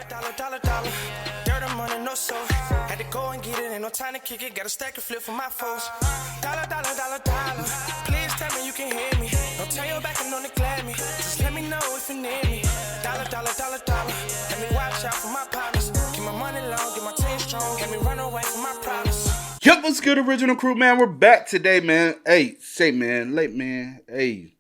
Dollar. Dirt and money, no soul. Had to go and get it, ain't no time to kick it. Got a stack of flip for my foes. Dollar. Please tell me you can hear me. Don't turn your back and don't neglect me. Just let me know if you need me. Dollar. Let me watch out for my partners. Keep my money long, get my team strong. Let me run away from my problems. Yup, what's good, original crew, man? We're back today, man. Hey, late, man. Hey,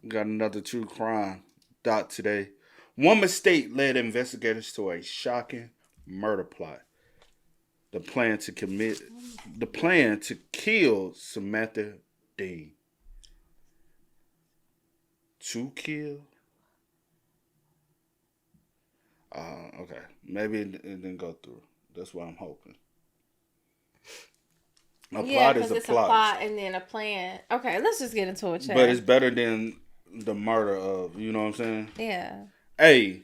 got another true crime dot today. One mistake led investigators to a shocking murder plot. The plan to kill Samantha Dean. To kill? Okay. Maybe it didn't go through. That's what I'm hoping. Plot is a plot and then a plan. Okay, let's just get into it, Chad. But it's better than the murder of, you know what I'm saying? Yeah. Hey,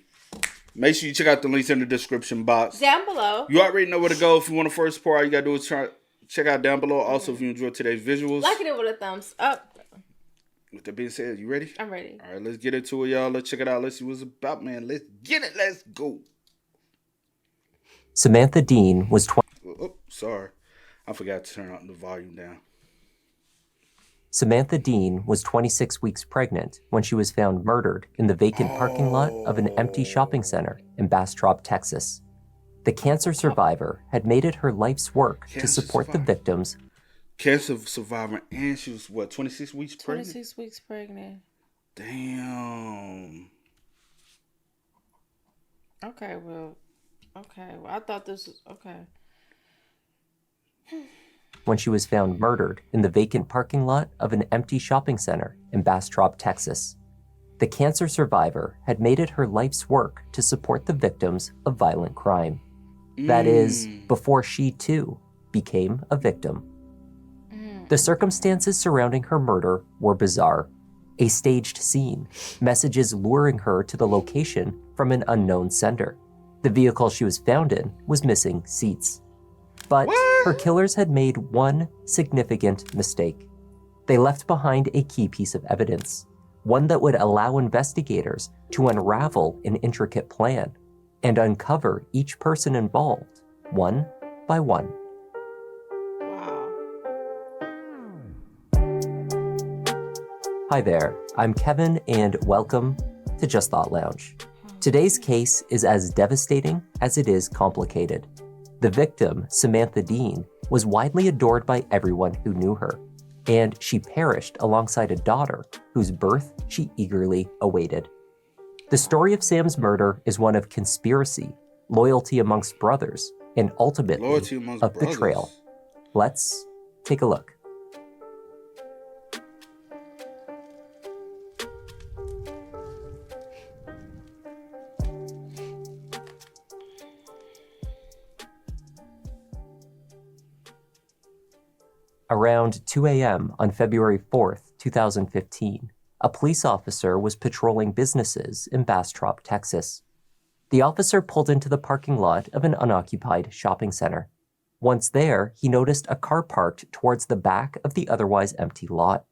make sure you check out the links in the description box. Down below. You already know where to go. If you want to first support, all you got to do is check out down below. Also, if you enjoyed today's visuals. Like it with a thumbs up. With that being said, you ready? I'm ready. All right, let's get into it, y'all. Let's check it out. Let's see what it's about, man. Let's get it. Let's go. Samantha Dean was 20. Oh, sorry. I forgot to turn the volume down. Samantha Dean was 26 weeks pregnant when she was found murdered in the vacant parking lot of an empty shopping center in Bastrop, Texas. The cancer survivor had made it her life's work to support the victims. Cancer survivor, and she was, 26 weeks pregnant? 26 weeks pregnant. Damn. Okay, well, I thought this was, okay. When she was found murdered in the vacant parking lot of an empty shopping center in Bastrop, Texas. The cancer survivor had made it her life's work to support the victims of violent crime. That is, before she too became a victim. The circumstances surrounding her murder were bizarre. A staged scene, messages luring her to the location from an unknown sender. The vehicle she was found in was missing seats. But her killers had made one significant mistake. They left behind a key piece of evidence, one that would allow investigators to unravel an intricate plan and uncover each person involved, one by one. Wow. Hi there, I'm Kevin, and welcome to Just Thought Lounge. Today's case is as devastating as it is complicated. The victim, Samantha Dean, was widely adored by everyone who knew her, and she perished alongside a daughter whose birth she eagerly awaited. The story of Sam's murder is one of conspiracy, loyalty amongst brothers, and ultimately of betrayal. Let's take a look. Around 2 a.m. on February 4th, 2015, a police officer was patrolling businesses in Bastrop, Texas. The officer pulled into the parking lot of an unoccupied shopping center. Once there, he noticed a car parked towards the back of the otherwise empty lot.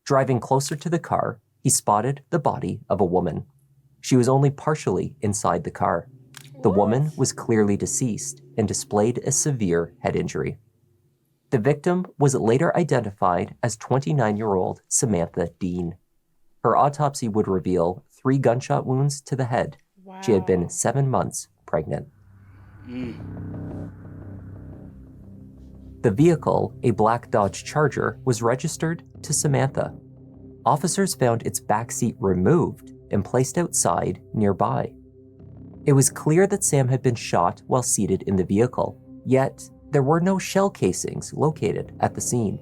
Driving closer to the car, he spotted the body of a woman. She was only partially inside the car. The woman was clearly deceased and displayed a severe head injury. The victim was later identified as 29-year-old Samantha Dean. Her autopsy would reveal 3 gunshot wounds to the head. Wow. She had been 7 months pregnant. The vehicle, a black Dodge Charger, was registered to Samantha. Officers found its backseat removed and placed outside nearby. It was clear that Sam had been shot while seated in the vehicle, yet there were no shell casings located at the scene.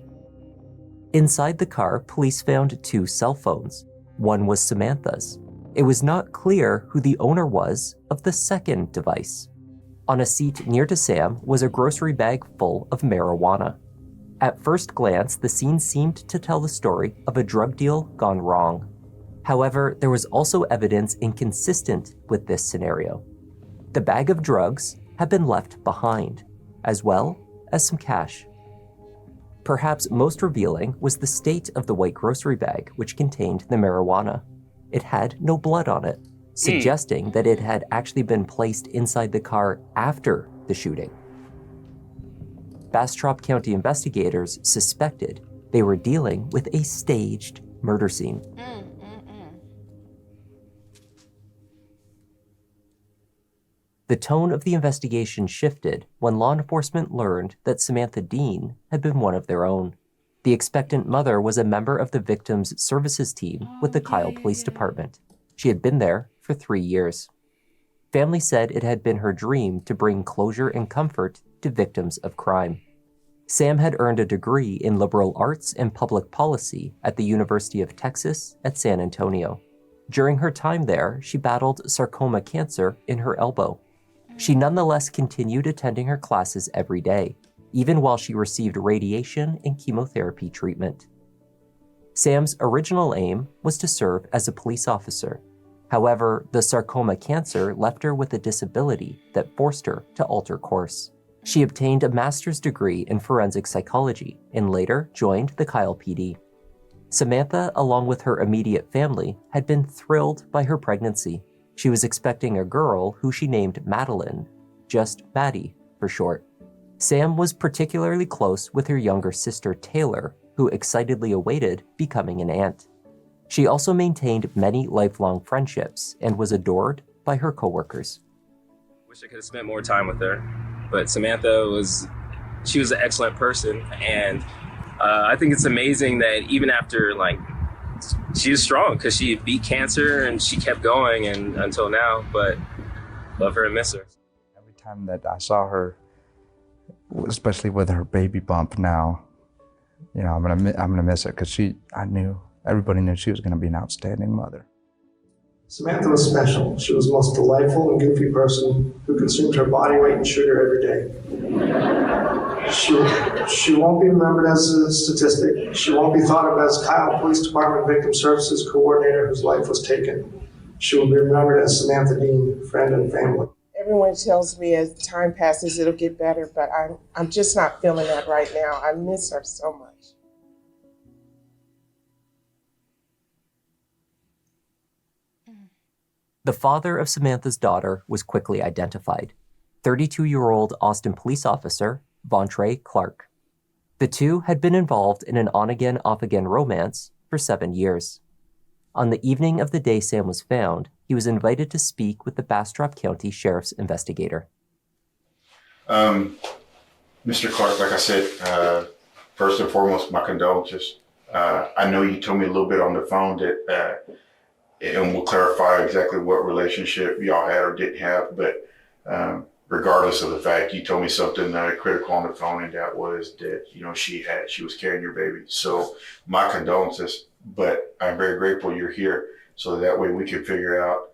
Inside the car, police found 2 cell phones. One was Samantha's. It was not clear who the owner was of the second device. On a seat near to Sam was a grocery bag full of marijuana. At first glance, the scene seemed to tell the story of a drug deal gone wrong. However, there was also evidence inconsistent with this scenario. The bag of drugs had been left behind, as well as some cash. Perhaps most revealing was the state of the white grocery bag, which contained the marijuana. It had no blood on it, suggesting that it had actually been placed inside the car after the shooting. Bastrop County investigators suspected they were dealing with a staged murder scene. The tone of the investigation shifted when law enforcement learned that Samantha Dean had been one of their own. The expectant mother was a member of the victim's services team with the Kyle Police Department. She had been there for 3 years. Family said it had been her dream to bring closure and comfort to victims of crime. Sam had earned a degree in liberal arts and public policy at the University of Texas at San Antonio. During her time there, she battled sarcoma cancer in her elbow. She nonetheless continued attending her classes every day, even while she received radiation and chemotherapy treatment. Sam's original aim was to serve as a police officer. However, the sarcoma cancer left her with a disability that forced her to alter course. She obtained a master's degree in forensic psychology and later joined the Kyle PD. Samantha, along with her immediate family, had been thrilled by her pregnancy. She was expecting a girl who she named Madeline, just Maddie for short. Sam was particularly close with her younger sister Taylor, who excitedly awaited becoming an aunt. She also maintained many lifelong friendships and was adored by her coworkers. Wish I could have spent more time with her, but Samantha she was an excellent person, and I think it's amazing that even after she was strong because she beat cancer and she kept going and until now, but love her and miss her. Every time that I saw her, especially with her baby bump now, I'm gonna miss her because everybody knew she was gonna be an outstanding mother. Samantha was special. She was the most delightful and goofy person who consumed her body weight in sugar every day. She won't be remembered as a statistic. She won't be thought of as Kyle Police Department Victim Services Coordinator whose life was taken. She will be remembered as Samantha Dean, friend and family. Everyone tells me as time passes it'll get better, but I'm just not feeling that right now. I miss her so much. The father of Samantha's daughter was quickly identified, 32-year-old Austin police officer Vontre Clark. The two had been involved in an on-again, off-again romance for 7 years. On the evening of the day Sam was found, he was invited to speak with the Bastrop County Sheriff's investigator. Mr. Clark, like I said, first and foremost, my condolences. I know you told me a little bit on the phone that, and we'll clarify exactly what relationship y'all had or didn't have, but regardless of the fact, you told me something critical on the phone, and that was that, she was carrying your baby. So my condolences, but I'm very grateful you're here so that way we can figure out,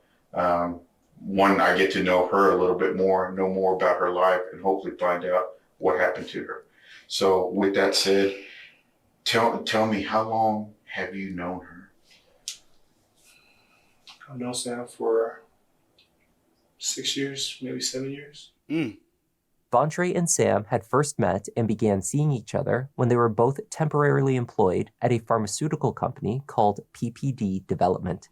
one, I get to know her a little bit more, know more about her life, and hopefully find out what happened to her. So with that said, tell me, how long have you known her? I've known Sam for 6 years, maybe 7 years. Vontre and Sam had first met and began seeing each other when they were both temporarily employed at a pharmaceutical company called PPD Development.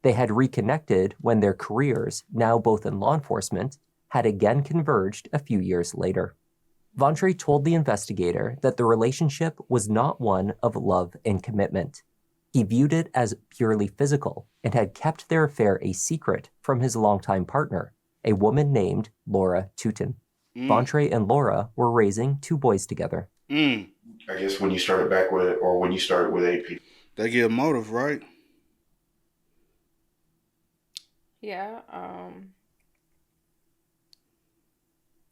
They had reconnected when their careers, now both in law enforcement, had again converged a few years later. Vontre told the investigator that the relationship was not one of love and commitment. He viewed it as purely physical and had kept their affair a secret from his longtime partner, a woman named Laura Tootin. Vontre and Laura were raising 2 boys together. I guess when you started back with it, or when you started with AP. They get a motive, right? Yeah.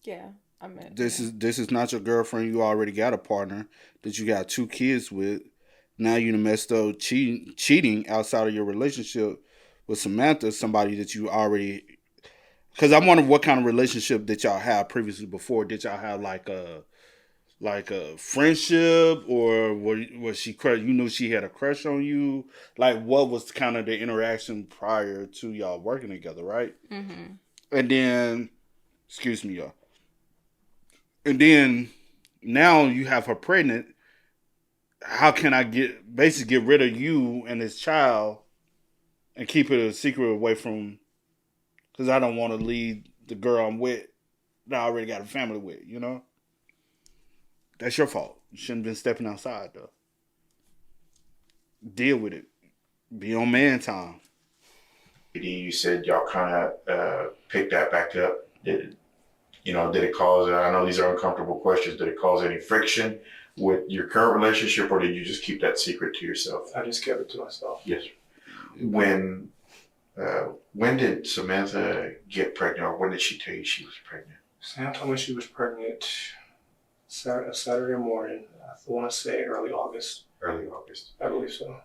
Yeah. I mean, This is not your girlfriend. You already got a partner that you got 2 kids with. Now you done messed up cheating outside of your relationship with Samantha, somebody that you already. Because I wonder what kind of relationship that y'all had previously before. Did y'all have like a friendship, or was she you knew she had a crush on you? Like, what was kind of the interaction prior to y'all working together, right? Mm-hmm. And then, excuse me, y'all. And then now you have her pregnant. How can I get rid of you and this child and keep it a secret away from Because I don't want to leave the girl I'm with that I already got a family with, you know? That's your fault. You shouldn't have been stepping outside, though. Deal with it. Be on man time. You said y'all kind of picked that back up. Did it cause, I know these are uncomfortable questions, did it cause any friction with your current relationship, or did you just keep that secret to yourself? I just kept it to myself. Yes. When did Samantha get pregnant, or when did she tell you she was pregnant? Sam told me she was pregnant Saturday morning. I want to say early August. Early August. I believe so.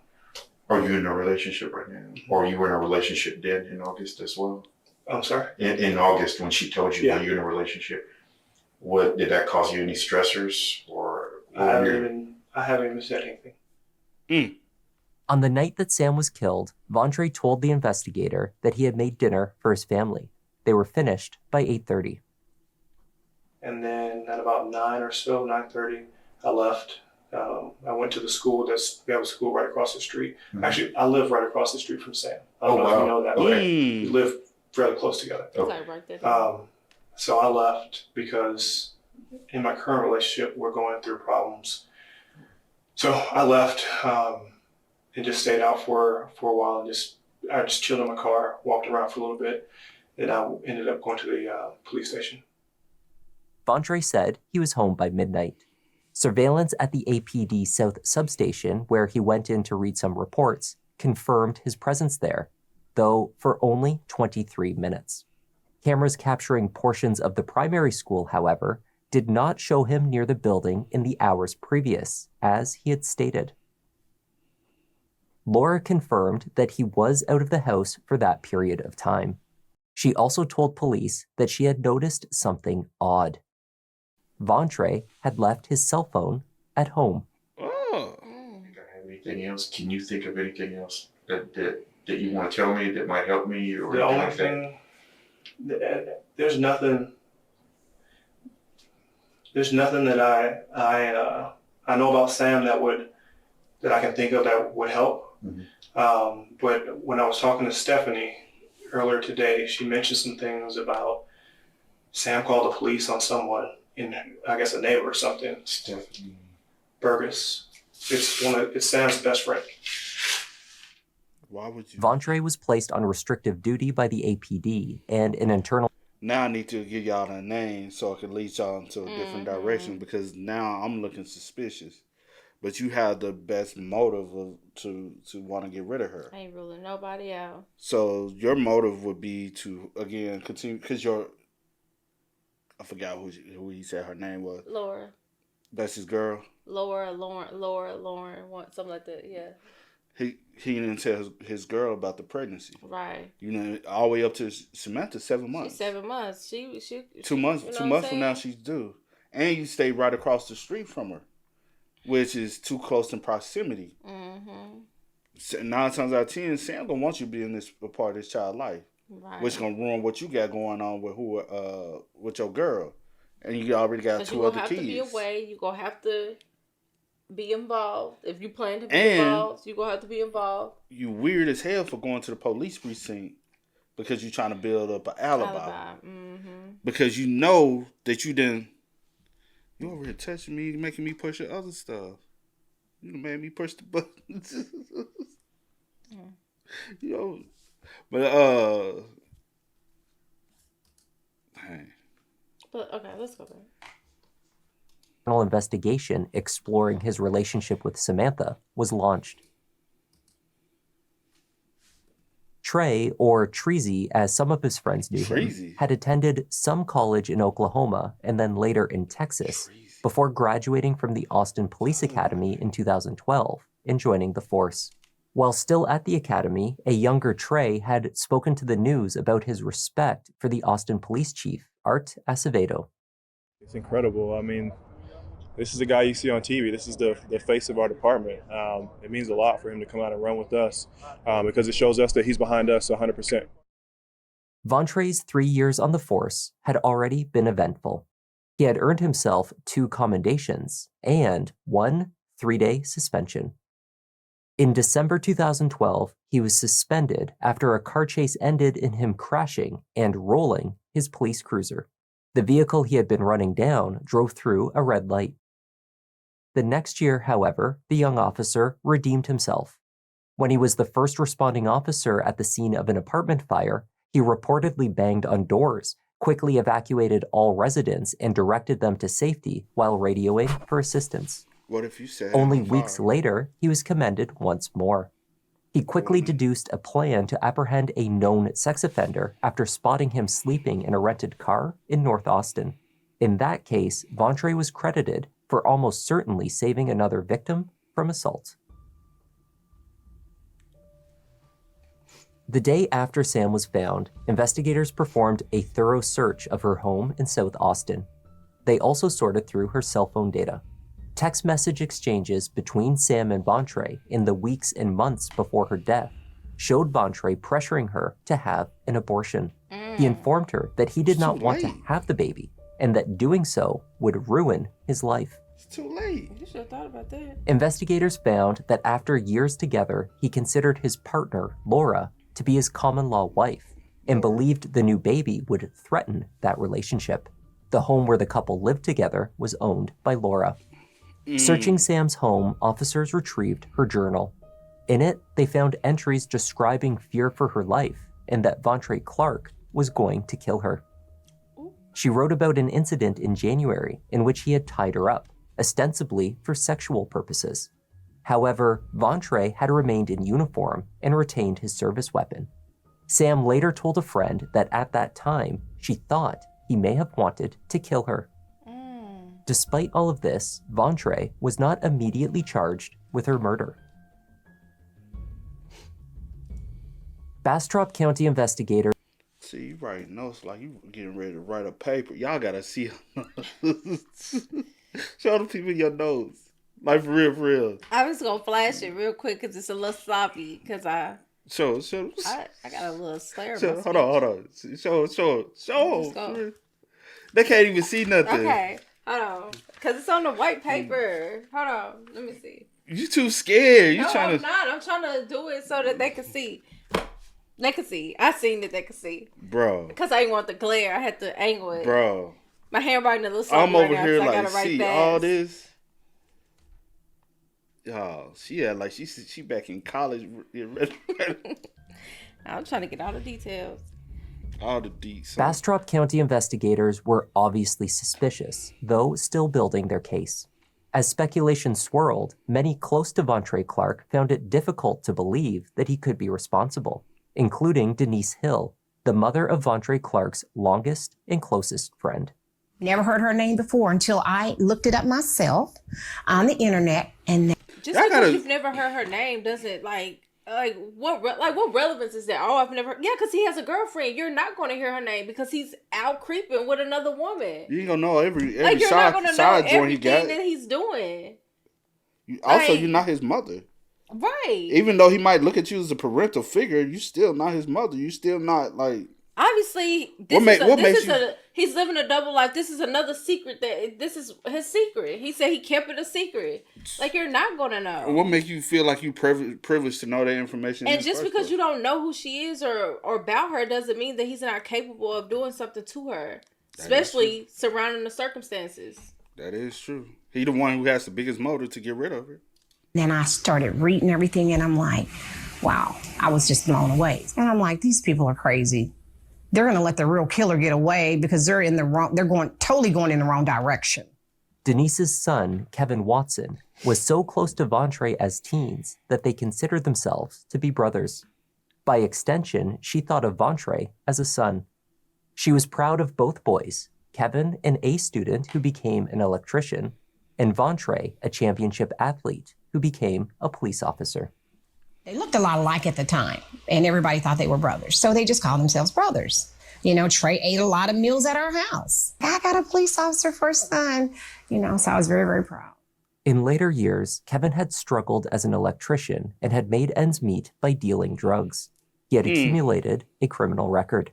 Are you in a relationship right now? Or you were in a relationship then in August as well? I'm sorry? In August, when she told you that you're in a relationship, what did that cause you any stressors, or? I haven't even said anything. On the night that Sam was killed, Vontre told the investigator that he had made dinner for his family. They were finished by 8:30. And then at about 9:30, I left. I went to the school. We have a school right across the street. Mm-hmm. Actually, I live right across the street from Sam. I don't know if you know that. Okay. We live fairly close together. Okay. Right there. So I left because in my current relationship, we're going through problems. So I left and just stayed out for a while, and I just chilled in my car, walked around for a little bit, and I ended up going to the police station. Vontre said he was home by midnight. Surveillance at the APD South substation, where he went in to read some reports, confirmed his presence there, though for only 23 minutes. Cameras capturing portions of the primary school, however, did not show him near the building in the hours previous, as he had stated. Laura confirmed that he was out of the house for that period of time. She also told police that she had noticed something odd. Vontre had left his cell phone at home. Oh. Anything else? Can you think of anything else that you want to tell me that might help me? Or the only thing, there's nothing that I know about Sam that I can think of that would help. Mm-hmm. But when I was talking to Stephanie earlier today, she mentioned some things about Sam called the police on someone, I guess a neighbor or something. Stephanie Burgess. It's Sam's best friend. Why would you? Vontre was placed on restrictive duty by the APD, and an internal... Now I need to give y'all a name so I can lead y'all into a different direction, because now I'm looking suspicious. But you have the best motive to want to get rid of her. I ain't ruling nobody out. So your motive would be to, again, continue, because I forgot who he said her name was. Laura. That's his girl? Lauren, something like that, yeah. He didn't tell his girl about the pregnancy. Right. All the way up to Samantha, 7 months. She's 7 months. She 2 months. You know 2 months from now, she's due. And you stay right across the street from her, which is too close in proximity. Mm-hmm. 9 times out of 10, Sam gonna want you to be in this part of this child's life, right? Which gonna ruin what you got going on with your girl, and you already got 2 other kids. You gonna have to be away. You gonna have to be involved. If you plan to be involved, you gonna have to be involved. You weird as hell for going to the police precinct because you're trying to build up an alibi. Mm-hmm. Because you know that you didn't. You over here touching me, making me push the other stuff. You made me push the buttons. But okay, let's go back. An investigation exploring his relationship with Samantha was launched. Trey, or Treasy as some of his friends knew him, had attended some college in Oklahoma and then later in Texas before graduating from the Austin Police Academy in 2012 and joining the force. While still at the academy, a younger Trey had spoken to the news about his respect for the Austin Police Chief, Art Acevedo. It's incredible. I mean, this is the guy you see on TV. This is the face of our department. It means a lot for him to come out and run with us because it shows us that he's behind us 100%. Vontre's 3 years on the force had already been eventful. He had earned himself 2 commendations and 1 3-day suspension. In December 2012, he was suspended after a car chase ended in him crashing and rolling his police cruiser. The vehicle he had been running down drove through a red light. The next year, however, the young officer redeemed himself. When he was the first responding officer at the scene of an apartment fire, he reportedly banged on doors, quickly evacuated all residents, and directed them to safety while radioing for assistance. What if you said Only weeks later, he was commended once more. He quickly deduced a plan to apprehend a known sex offender after spotting him sleeping in a rented car in North Austin. In that case, Vontre was credited for almost certainly saving another victim from assault. The day after Sam was found, investigators performed a thorough search of her home in South Austin. They also sorted through her cell phone data. Text message exchanges between Sam and Vontre in the weeks and months before her death showed Vontre pressuring her to have an abortion. He informed her that he did not want to have the baby and that doing so would ruin his life. It's too late. You should have thought about that. Investigators found that after years together, he considered his partner, Laura, to be his common-law wife and believed the new baby would threaten that relationship. The home where the couple lived together was owned by Laura. Searching Sam's home, officers retrieved her journal. In it, they found entries describing fear for her life and that Vontre Clark was going to kill her. She wrote about an incident in January in which he had tied her up, ostensibly for sexual purposes. However, Vontre had remained in uniform and retained his service weapon. Sam later told a friend that at that time, she thought he may have wanted to kill her. Despite all of this, Vontre was not immediately charged with her murder. Bastrop County investigators. See, you writing notes like you getting ready to write a paper. Y'all gotta see. Show the people your notes. Like for real, for real. I was gonna flash it real quick because it's a little sloppy. Because I Show. I got a little slur. Hold on. Show. They can't even see nothing. Okay. Hold on, because it's on the white paper. Hold on, let me see. You too scared. You No, trying I'm to... not. I'm trying to do it so that they can see. They can see. I seen that they can see. Bro. Because I didn't want the glare. I had to angle it. Bro. My handwriting a little sloppy I'm over right now, here so like, I gotta write see fast. all this. Oh, she had like she back in college. I'm trying to get all the details. All the deets. Bastrop County investigators were obviously suspicious, though still building their case. As speculation swirled, many close to Vontre Clark found it difficult to believe that he could be responsible, including Denise Hill, the mother of Vontre Clark's longest and closest friend. Never heard her name before until I looked it up myself on the internet. And just because you've never heard her name doesn't what relevance is that? Oh, I've never. Yeah, because he has a girlfriend. You're not going to hear her name because he's out creeping with another woman. You ain't gonna know every you're side, not gonna know side joint everything he got. that he's doing. You're not his mother. Right. Even though he might look at you as a parental figure, you still not his mother. You still not like. Obviously, he's living a double life. This is another secret this is his secret. He said he kept it a secret. Like, you're not gonna know. What makes you feel like you privileged to know that information? And just because you don't know who she is or about her doesn't mean that he's not capable of doing something to her, especially surrounding the circumstances. That is true. He the one who has the biggest motive to get rid of her. then I started reading everything, and I'm like, wow, I was just blown away. And I'm like, these people are crazy. They're going to let the real killer get away because they're totally going in the wrong direction. Denise's son, Kevin Watson, was so close to Vontre as teens that they considered themselves to be brothers. By extension, she thought of Vontre as a son. She was proud of both boys, Kevin, an A student who became an electrician, and Vontre, a championship athlete who became a police officer. They looked a lot alike at the time, and everybody thought they were brothers. So they just called themselves brothers. You know, Trey ate a lot of meals at our house. I got a police officer for a son, so I was very, very proud. In later years, Kevin had struggled as an electrician and had made ends meet by dealing drugs. He had accumulated a criminal record.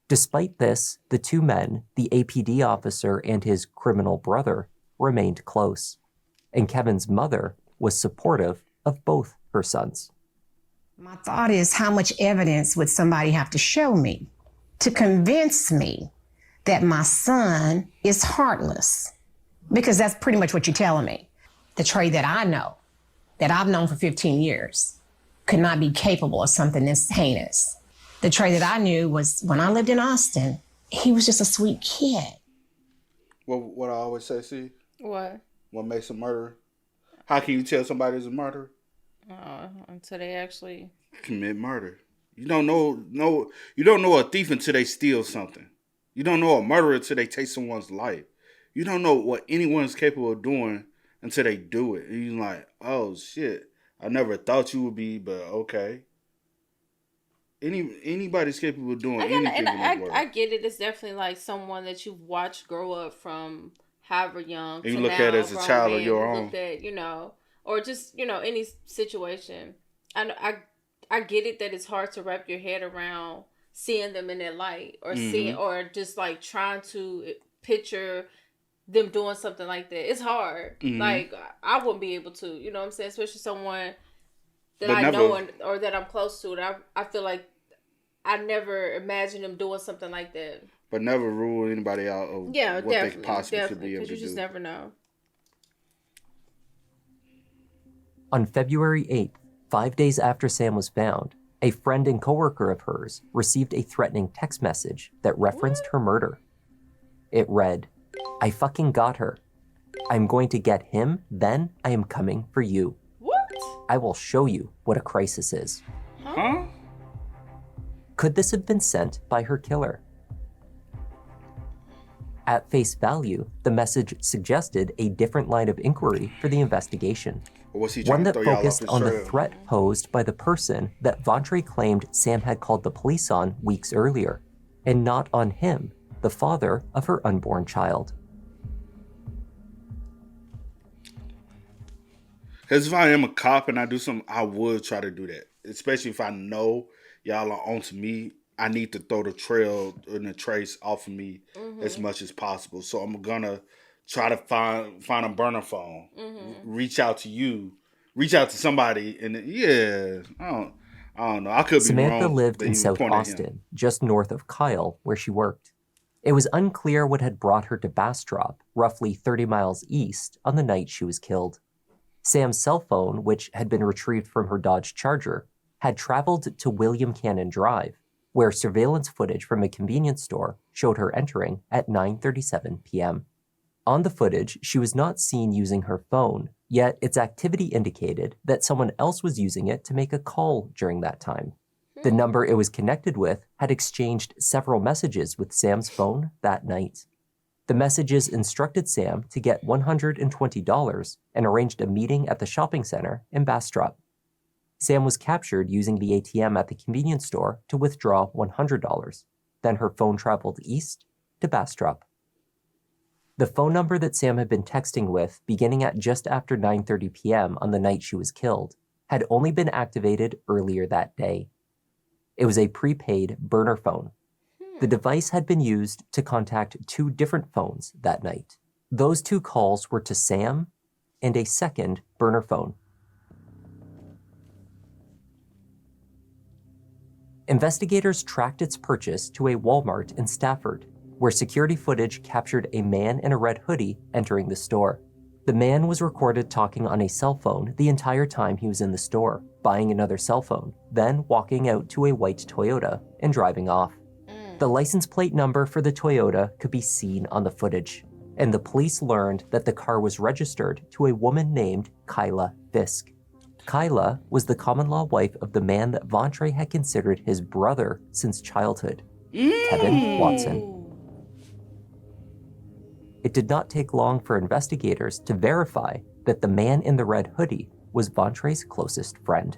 Despite this, the two men, the APD officer and his criminal brother, remained close. And Kevin's mother was supportive of both her her sons. My thought is, how much evidence would somebody have to show me to convince me that my son is heartless? Because that's pretty much what you're telling me. The Trey that I know, that I've known for 15 years, could not be capable of something this heinous. The Trey that I knew was, when I lived in Austin, he was just a sweet kid. What I always say, see? What? What makes a murderer? How can you tell somebody's a murderer? Until they actually commit murder. You don't know a thief until they steal something. You don't know a murderer until they take someone's life. You don't know what anyone's capable of doing until they do it. And you're like, oh shit, I never thought you would be, but okay. Anybody's capable of doing anything. And I get it. It's definitely like someone that you've watched grow up from however young. And you look at it as a child of your own. Looked at, or just, any situation. I get it that it's hard to wrap your head around seeing them in that light or or just like trying to picture them doing something like that. It's hard. Mm-hmm. Like, I wouldn't be able to, you know what I'm saying? Especially someone that I know or that I'm close to. I feel like I never imagined them doing something like that. But never rule anybody out of what they possibly could be able to do. Because you just never know. On February 8th, 5 days after Sam was found, a friend and coworker of hers received a threatening text message that referenced her murder. It read, "I fucking got her. I'm going to get him, then I am coming for you. What? I will show you what a crisis is." Huh? Could this have been sent by her killer? At face value, the message suggested a different line of inquiry for the investigation. One that focused on the threat posed by the person that Vontre claimed Sam had called the police on weeks earlier, and not on him, the father of her unborn child. Because if I am a cop and I do something, I would try to do that. Especially if I know y'all are onto me. I need to throw the trail and the trace off of me as much as possible. So I'm gonna try to find a burner phone, reach out to you, reach out to somebody, and I don't know. I could be wrong. Samantha lived in South Austin, just north of Kyle, where she worked. It was unclear what had brought her to Bastrop, roughly 30 miles east, on the night she was killed. Sam's cell phone, which had been retrieved from her Dodge Charger, had traveled to William Cannon Drive, where surveillance footage from a convenience store showed her entering at 9:37 p.m. On the footage, she was not seen using her phone, yet its activity indicated that someone else was using it to make a call during that time. The number it was connected with had exchanged several messages with Sam's phone that night. The messages instructed Sam to get $120 and arranged a meeting at the shopping center in Bastrop. Sam was captured using the ATM at the convenience store to withdraw $100. Then her phone traveled east to Bastrop. The phone number that Sam had been texting with, beginning at just after 9:30 p.m. on the night she was killed, had only been activated earlier that day. It was a prepaid burner phone. The device had been used to contact two different phones that night. Those two calls were to Sam and a second burner phone. Investigators tracked its purchase to a Walmart in Stafford, where security footage captured a man in a red hoodie entering the store. The man was recorded talking on a cell phone the entire time he was in the store, buying another cell phone, then walking out to a white Toyota and driving off. The license plate number for the Toyota could be seen on the footage, and the police learned that the car was registered to a woman named Kyla Fisk. Kyla was the common-law wife of the man that Vontre had considered his brother since childhood, Kevin Watson. It did not take long for investigators to verify that the man in the red hoodie was Vontre's closest friend.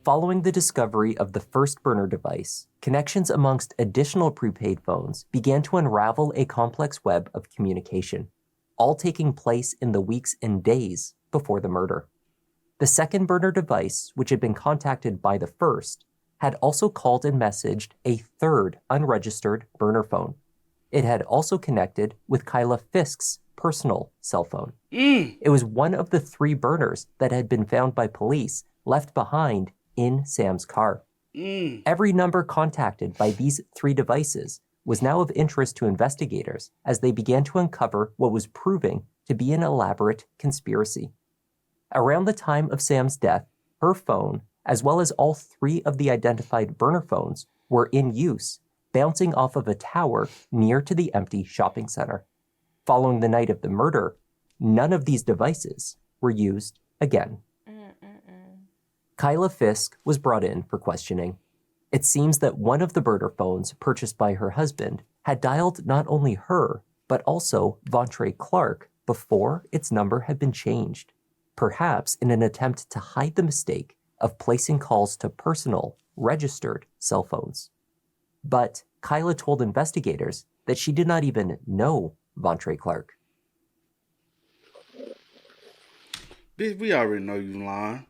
Following the discovery of the first burner device, connections amongst additional prepaid phones began to unravel a complex web of communication, all taking place in the weeks and days before the murder. The second burner device, which had been contacted by the first, had also called and messaged a third unregistered burner phone. It had also connected with Kyla Fisk's personal cell phone. Mm. It was one of the 3 burners that had been found by police left behind in Sam's car. Mm. Every number contacted by these 3 devices was now of interest to investigators as they began to uncover what was proving to be an elaborate conspiracy. Around the time of Sam's death, her phone, as well as all 3 of the identified burner phones, were in use, bouncing off of a tower near to the empty shopping center. Following the night of the murder, none of these devices were used again. Kyla Fisk was brought in for questioning. It seems that one of the burner phones purchased by her husband had dialed not only her, but also Vontre Clark before its number had been changed, perhaps in an attempt to hide the mistake of placing calls to personal, registered cell phones. But Kyla told investigators that she did not even know Vontre Clark. Bitch, we already know you lying.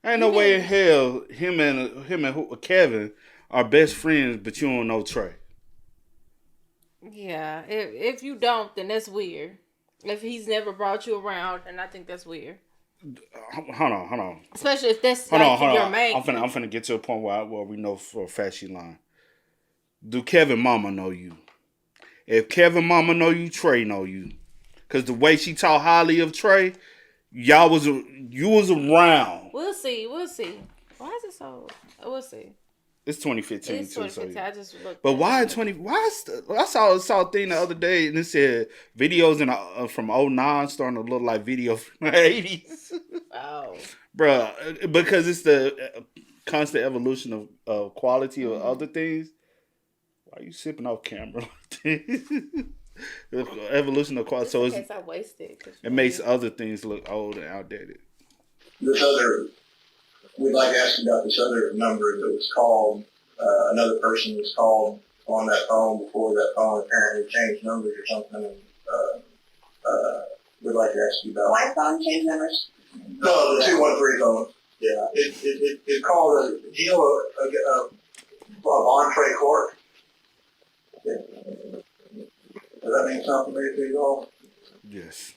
Ain't no way in hell him and Kevin are best friends, but you don't know Trey. Yeah, if you don't, then that's weird. If he's never brought you around, then I think that's weird. Hold on. Especially if that's hold like on. your main. I'm finna get to a point where we know for a fact she lying. Do Kevin mama know you? If Kevin mama know you, Trey know you. Cause the way she talk highly of Trey, you was around. We'll see. Why is it so? We'll see. It's 2015 It's 2015. I just looked. But why 20? I saw a thing the other day and it said videos from 09 starting to look like videos from the 80s. Oh, Bruh, because it's the constant evolution of quality of other things. Why are you sipping off camera like this? The evolution of quality. So in case I wasted. It makes other things look old and outdated. We'd like to ask you about this other number that was called. Another person was called on that phone before that phone apparently changed numbers or something. We'd like to ask you about. My phone changed numbers? No, the 213 phone. Yeah, it called a Vontre Clark. Yeah. Does that mean something to you all? Yes.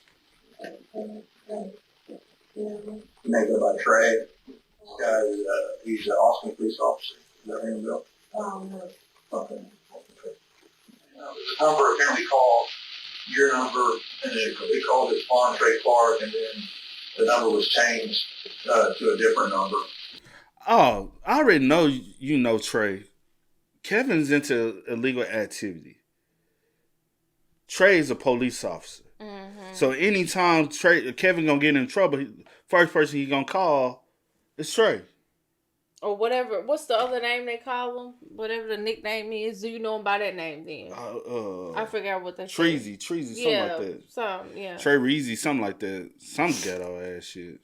You may go by Trey. This guy, he's an Austin police officer. Is that ring a bell? Oh, no. Okay. The number apparently called your number, and then they called it Vontre Clark, and then the number was changed to a different number. Oh, I already know you know Trey. Kevin's into illegal activity. Trey is a police officer. Mm-hmm. So anytime Kevin gonna get in trouble, first person he gonna call is Trey. Or whatever. What's the other name they call him? Whatever the nickname is. Do you know him by that name then? I forgot what they Treasy, something like that. Yeah. Trey Reezy, something like that. Some ghetto ass shit.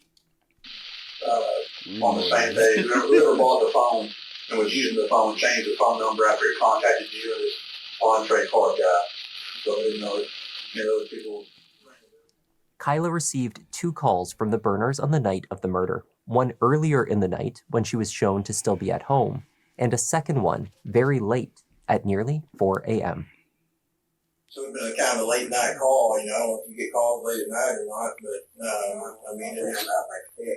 On the same day, whoever bought the phone and was using the phone changed the phone number after it contacted you and this Vontre Clark guy. So they didn't know it. Those people. Kyla received 2 calls from the burners on the night of the murder. One earlier in the night when she was shown to still be at home, and a second one very late at nearly 4 a.m. So it's been a kind of a late night call, I don't know if you get calls late at night or not, but I mean, it was about like 6.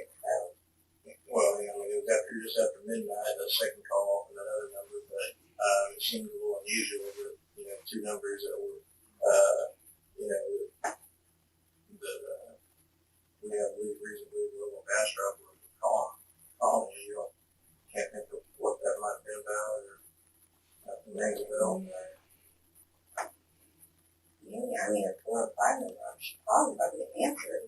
Well, it was just after midnight, a second call from that other number, but it seemed a little unusual that, 2 numbers that were, we have reason to believe a little faster up with calling you. Can't think of what that might have been about or nothing rings a bell. Yeah, I mean, at 4 or 5 minutes, she called about the answer.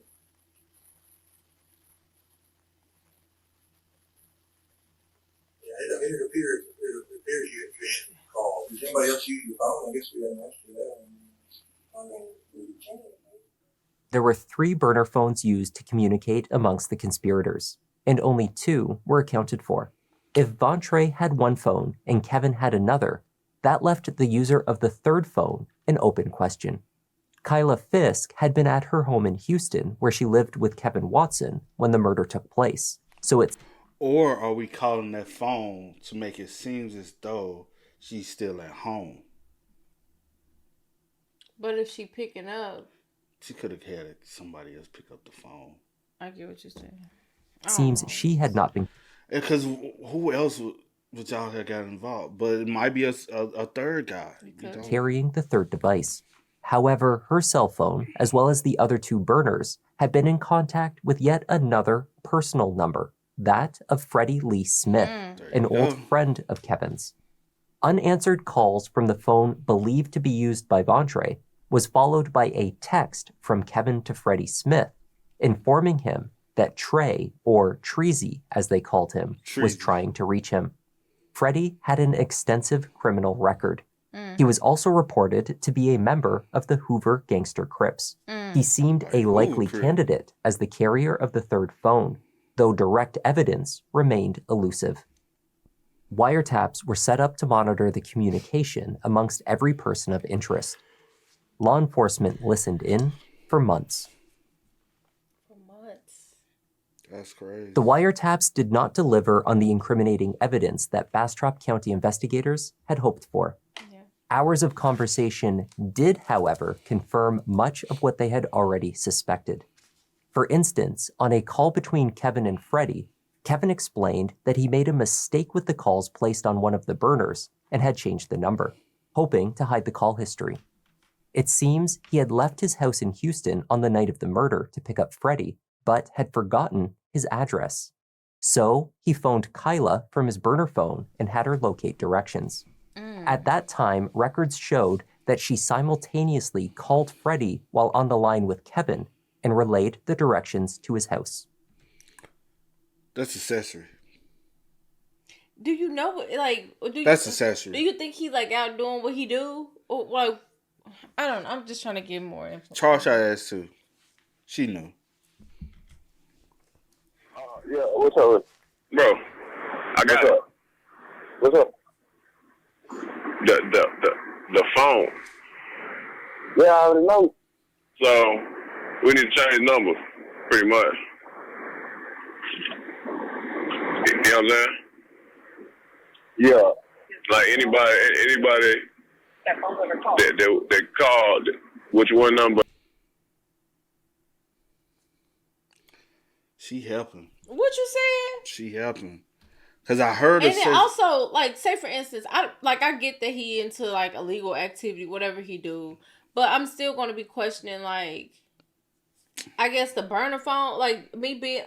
Yeah, it appears you answered the call. Does anybody else use your phone? I guess we haven't asked you that. There were 3 burner phones used to communicate amongst the conspirators, and only 2 were accounted for. If Vontre had one phone and Kevin had another, that left the user of the third phone an open question. Kyla Fisk had been at her home in Houston, where she lived with Kevin Watson when the murder took place. Or are we calling that phone to make it seem as though she's still at home? But if she picking up, She could have had somebody else pick up the phone. I get what you're saying. Seems she had not been. Because who else would y'all have got involved? But it might be a third guy. Carrying the third device. However, her cell phone, as well as the other two burners, had been in contact with yet another personal number, that of Freddie Lee Smith, an old friend of Kevin's. Unanswered calls from the phone believed to be used by Vontre was followed by a text from Kevin to Freddie Smith, informing him that Trey, or Treasy as they called him, was trying to reach him. Freddie had an extensive criminal record. He was also reported to be a member of the Hoover Gangster Crips. He seemed a likely candidate as the carrier of the third phone, though direct evidence remained elusive. Wiretaps were set up to monitor the communication amongst every person of interest. Law enforcement listened in for months. That's crazy. The wiretaps did not deliver on the incriminating evidence that Bastrop County investigators had hoped for. Hours of conversation did, however, confirm much of what they had already suspected. For instance, on a call between Kevin and Freddie, Kevin explained that he made a mistake with the calls placed on one of the burners and had changed the number, hoping to hide the call history. It seems he had left his house in Houston on the night of the murder to pick up Freddie, but had forgotten his address. So he phoned Kyla from his burner phone and had her locate directions. At that time, records showed that she simultaneously called Freddie while on the line with Kevin and relayed the directions to his house. That's accessory. Do you know, like... That's accessory. Do you think he, like, out doing what he do? Or, like, I don't know. I'm just trying to get more info. Charge her ass, too. She knew. Yeah, what's up? Bro, I got it. What's up? The phone. Yeah, I already know. So, we need to change numbers, pretty much. You know what I'm saying? Yeah. Like anybody that called, which one number? She helping. What you saying? She helping. Cause I heard her say. And then also, like, say for instance, I get that he into like illegal activity, whatever he do, but I'm still gonna be questioning, like, I guess the burner phone, like me being.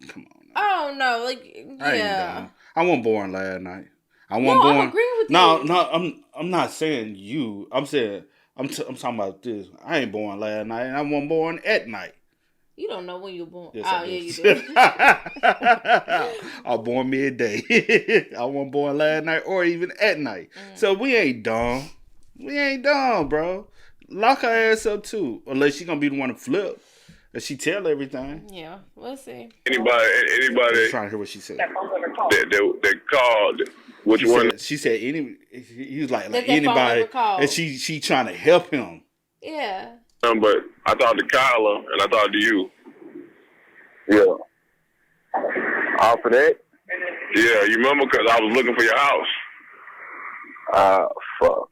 Come on. I don't know, like, yeah. I wasn't born last night. I'm agreeing with you. No, I'm not saying you. I'm saying I'm talking about this. I ain't born last night, and I wasn't born at night. You don't know when you were born. Yes, oh, yeah, you do. I was born midday. I wasn't born last night or even at night. So we ain't dumb. We ain't dumb, bro. Lock her ass up, too. Unless she gonna be the one to flip. And she tell everything. Yeah, we'll see. Anybody trying to hear what she said. That called. Which one? She said any. He was like anybody, and she trying to help him. Yeah. But I talked to Kyla and I talked to you. Yeah. All for that? Yeah, you remember? Because I was looking for your house. Fuck.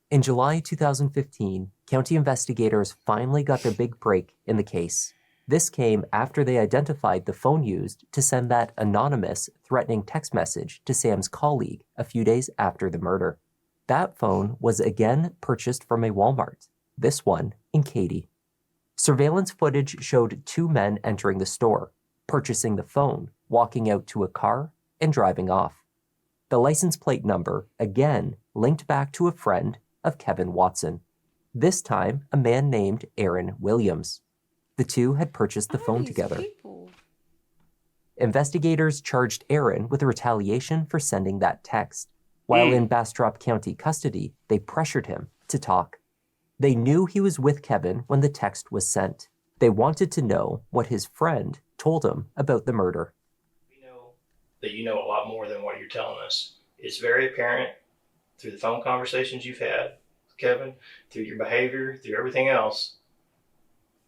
In July 2015, county investigators finally got their big break in the case. This came after they identified the phone used to send that anonymous, threatening text message to Sam's colleague a few days after the murder. That phone was again purchased from a Walmart, this one in Katy. Surveillance footage showed two men entering the store, purchasing the phone, walking out to a car, and driving off. The license plate number, again, linked back to a friend of Kevin Watson, this time a man named Aaron Williams. The two had purchased the phone together. Investigators charged Aaron with retaliation for sending that text. While in Bastrop County custody, they pressured him to talk. They knew he was with Kevin when the text was sent. They wanted to know what his friend told him about the murder. We know that you know a lot more than what you're telling us. It's very apparent through the phone conversations you've had with Kevin, through your behavior, through everything else,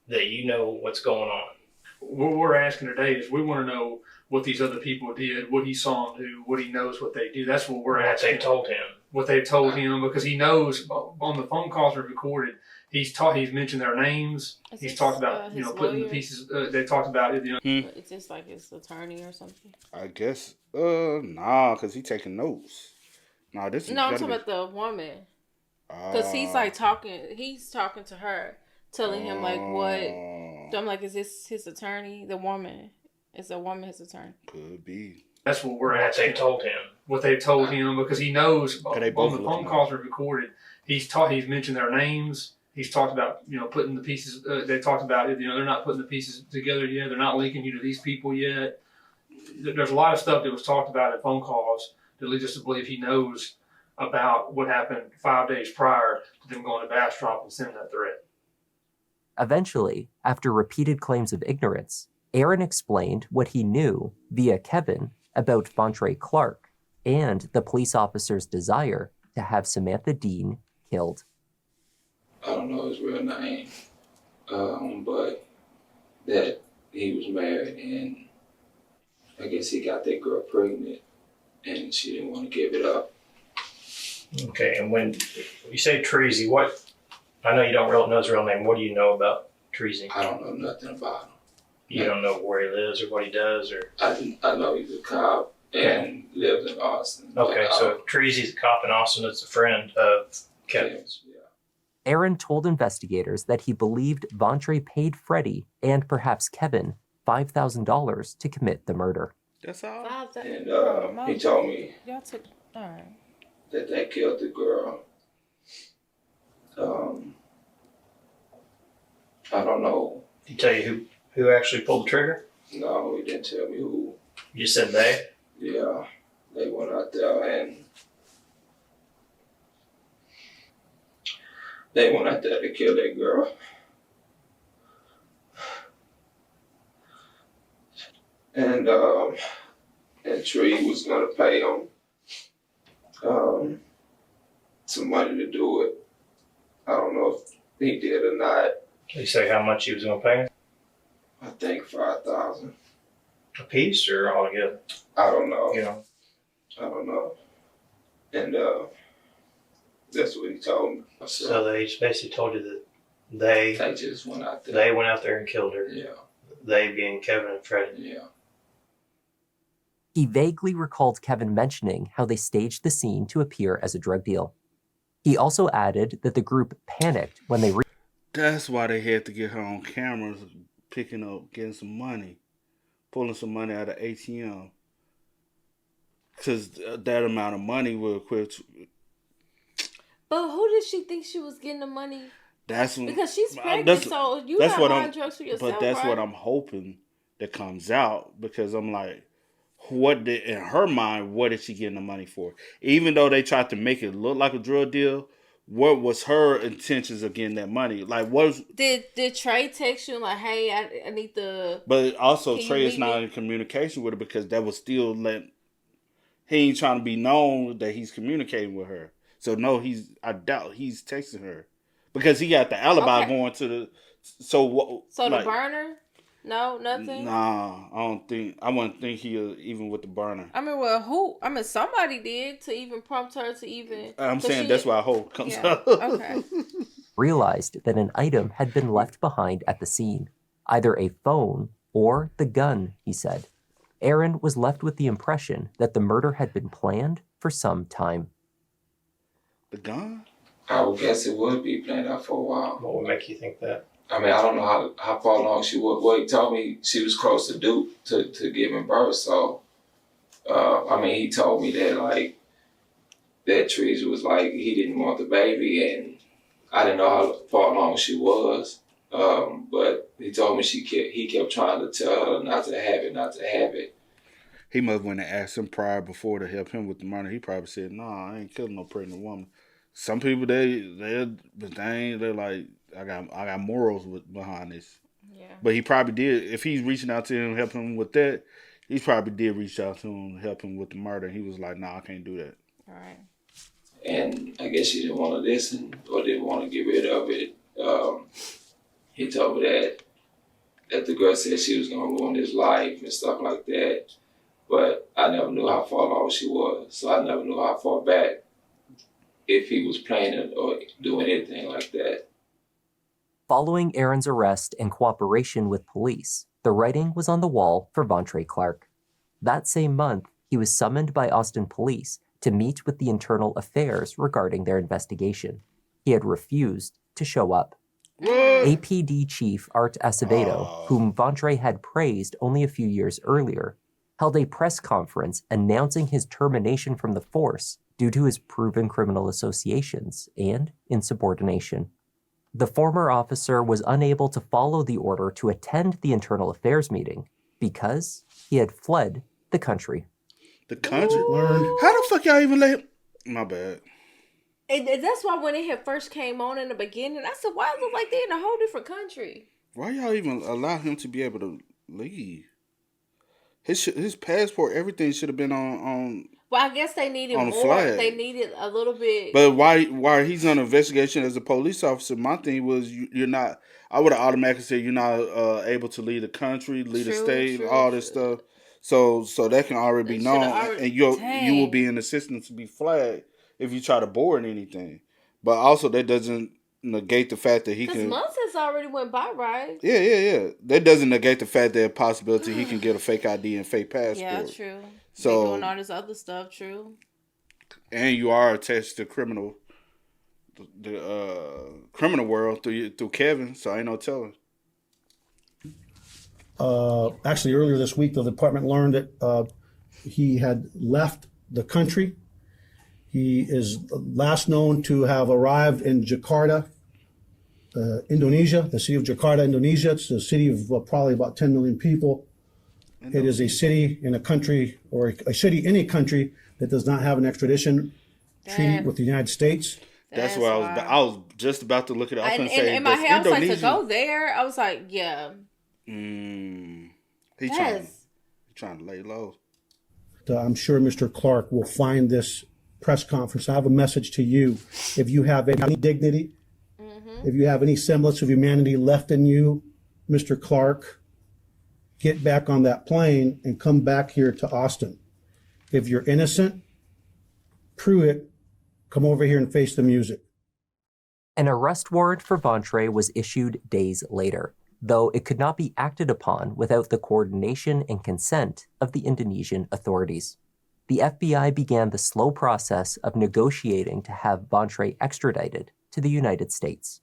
that you know what's going on. what we're asking today is we want to know what these other people did, what he saw them do, what he knows what they do. That's what we're asking. What they told him. What they've told him, because he knows on the phone calls we've recorded, he's mentioned their names. He's talked about, putting the pieces, they talked about it, It's just like his attorney or something. I guess, nah, because he taking notes. Nah, this is... No, I'm talking about the woman. Because he's talking to her, telling him like what. So I'm like, is this his attorney? The woman. Is the woman his attorney? Could be. That's what we're What asking. they told him. What they've told him, because he knows on the both phone calls we've recorded, he's mentioned their names. He's talked about, putting the pieces, they talked about it, they're not putting the pieces together yet. They're not linking you to these people yet. There's a lot of stuff that was talked about in phone calls that leads us to believe he knows about what happened 5 days prior to them going to Bastrop and sending that threat. Eventually, after repeated claims of ignorance, Aaron explained what he knew via Kevin about Vontre Clark and the police officer's desire to have Samantha Dean killed. I don't know his real name, but that he was married and I guess he got that girl pregnant and she didn't want to give it up. Okay, and when you say Treasy, I know you don't really know his real name. What do you know about Treasy? I don't know nothing about him. You don't know where he lives or what he does, or I know he's a cop and lives in Austin. Okay, so if Treasy's a cop in Austin, it's a friend of Kevin's. Yeah. Aaron told investigators that he believed Vontre paid Freddie and perhaps Kevin $5,000 to commit the murder. That's all. And he told me Y'all took. All right. that they killed the girl. I don't know. Did he tell you who actually pulled the trigger? No, he didn't tell me who. You just said they? Yeah, they went out there and they went out there to kill that girl. And Tree was gonna pay him some money to do it. I don't know if he did or not. Did he say how much he was going to pay him? I think $5,000 a piece or all together? I don't know. Yeah. I don't know. And that's what he told me. So they just basically told you that they just went out there. They went out there and killed her. Yeah. They being Kevin and Freddie. Yeah. He vaguely recalled Kevin mentioning how they staged the scene to appear as a drug deal. He also added that the group panicked when they That's why they had to get her on cameras, picking up, getting some money, pulling some money out of ATM. Because that amount of money will equate. But who did she think she was getting the money? That's when, because she's pregnant, so you got buying drugs for yourself. But that's right? what I'm hoping that comes out, because I'm like, in her mind, what is she getting the money for? Even though they tried to make it look like a drug deal, what was her intentions of getting that money? Like, did Trey text you like, hey, I need the... But also, Trey is not in communication with her, because that was still he ain't trying to be known that he's communicating with her. So no, I doubt he's texting her, because he got the alibi going to the. So the burner? No, nothing. Nah, I wouldn't think he'll even with the burner. I mean, well, who? I mean, somebody did to even prompt her to even. I'm saying that's why I hope comes out. Okay. realized that an item had been left behind at the scene, either a phone or the gun, he said. Aaron was left with the impression that the murder had been planned for some time. The gun? I would guess it would be planned out for a while. What would make you think that? I mean, I don't know how far along she was. Well, he told me she was close to giving birth. So, I mean, he told me that, like, that Teresa was like, he didn't want the baby, and I didn't know how far along she was. But he told me he kept trying to tell her not to have it. He must have went and asked him prior before to help him with the murder. He probably said, "Nah, I ain't killing no pregnant woman." Some people they're like, I got morals behind this. Yeah. But he probably did. If he's reaching out to him, help him with that, he probably did reach out to him, help him with the murder. He was like, "Nah, I can't do that." All right. And I guess she didn't want to listen or didn't want to get rid of it. He told me that that the girl said she was gonna ruin his life and stuff like that. But I never knew how far off she was, so I never knew how far back if he was planning or doing anything like that. Following Aaron's arrest and cooperation with police, the writing was on the wall for Vontre Clark. That same month, he was summoned by Austin police to meet with the Internal Affairs regarding their investigation. He had refused to show up. APD Chief Art Acevedo, whom Vontre had praised only a few years earlier, held a press conference announcing his termination from the force due to his proven criminal associations and insubordination. The former officer was unable to follow the order to attend the Internal Affairs meeting because he had fled the country. The country? How the fuck y'all even let him? My bad. And that's why when it had first came on in the beginning, I said, why it look like they're in a whole different country? Why y'all even allow him to be able to leave? His passport, everything should have been on. Well, I guess they needed on more. flag. They needed a little bit. But why he's on investigation as a police officer? My thing was you're not. I would have automatically said you're not able to leave the country, leave the state, all this stuff. So that can already be known, and you will be in the system to be flagged if you try to board anything. But also that doesn't negate the fact that he can. Because months has already went by, right? Yeah. That doesn't negate the fact that possibility he can get a fake ID and fake passport. Yeah, true. So they doing all this other stuff, true. And you are attached to the criminal world through Kevin, so ain't no telling. Actually, earlier this week, the department learned that he had left the country. He is last known to have arrived in Jakarta, Indonesia, the city of Jakarta, Indonesia. It's a city of probably about 10 million people. It is a city in a country, or a city in a country that does not have an extradition treaty with the United States. That's why I was just about to look it up and say, in my head, I was like, to go there, I was like, yeah. He's trying to lay low. I'm sure Mr. Clark will find this press conference. I have a message to you. If you have any dignity, if you have any semblance of humanity left in you, Mr. Clark, get back on that plane and come back here to Austin. If you're innocent, prove it. Come over here and face the music. An arrest warrant for Vontre was issued days later, though it could not be acted upon without the coordination and consent of the Indonesian authorities. The FBI began the slow process of negotiating to have Vontre extradited to the United States.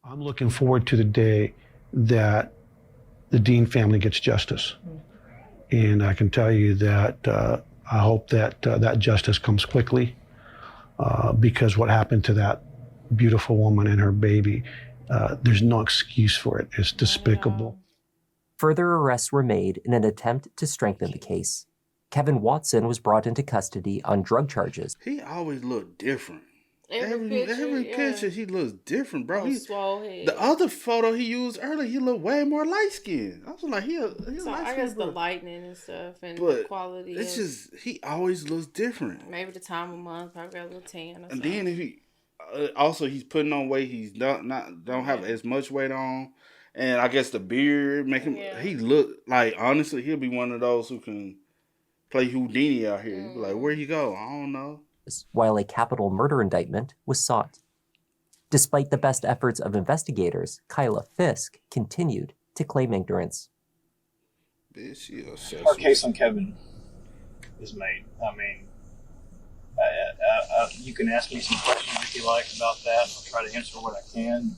I'm looking forward to the day that the Dean family gets justice. And I can tell you that I hope that that justice comes quickly because what happened to that beautiful woman and her baby, there's no excuse for it. It's despicable. Further arrests were made in an attempt to strengthen the case. Kevin Watson was brought into custody on drug charges. He always looked different. Every picture, he looks different, bro. Swole head. The other photo he used earlier, he looked way more light skinned. I was like, he so light I guess skinned, the lightning and stuff and but the quality. It's just he always looks different. Maybe the time of month, probably got a little tan. Or and then if he also he's putting on weight, he's don't have as much weight on, and I guess the beard make him. He look like honestly he'll be one of those who can play Houdini out here. Like, where you go? I don't know. While a capital murder indictment was sought. Despite the best efforts of investigators, Kyla Fisk continued to claim ignorance. Our case on Kevin is made. I mean, you can ask me some questions if you like about that. I'll try to answer what I can.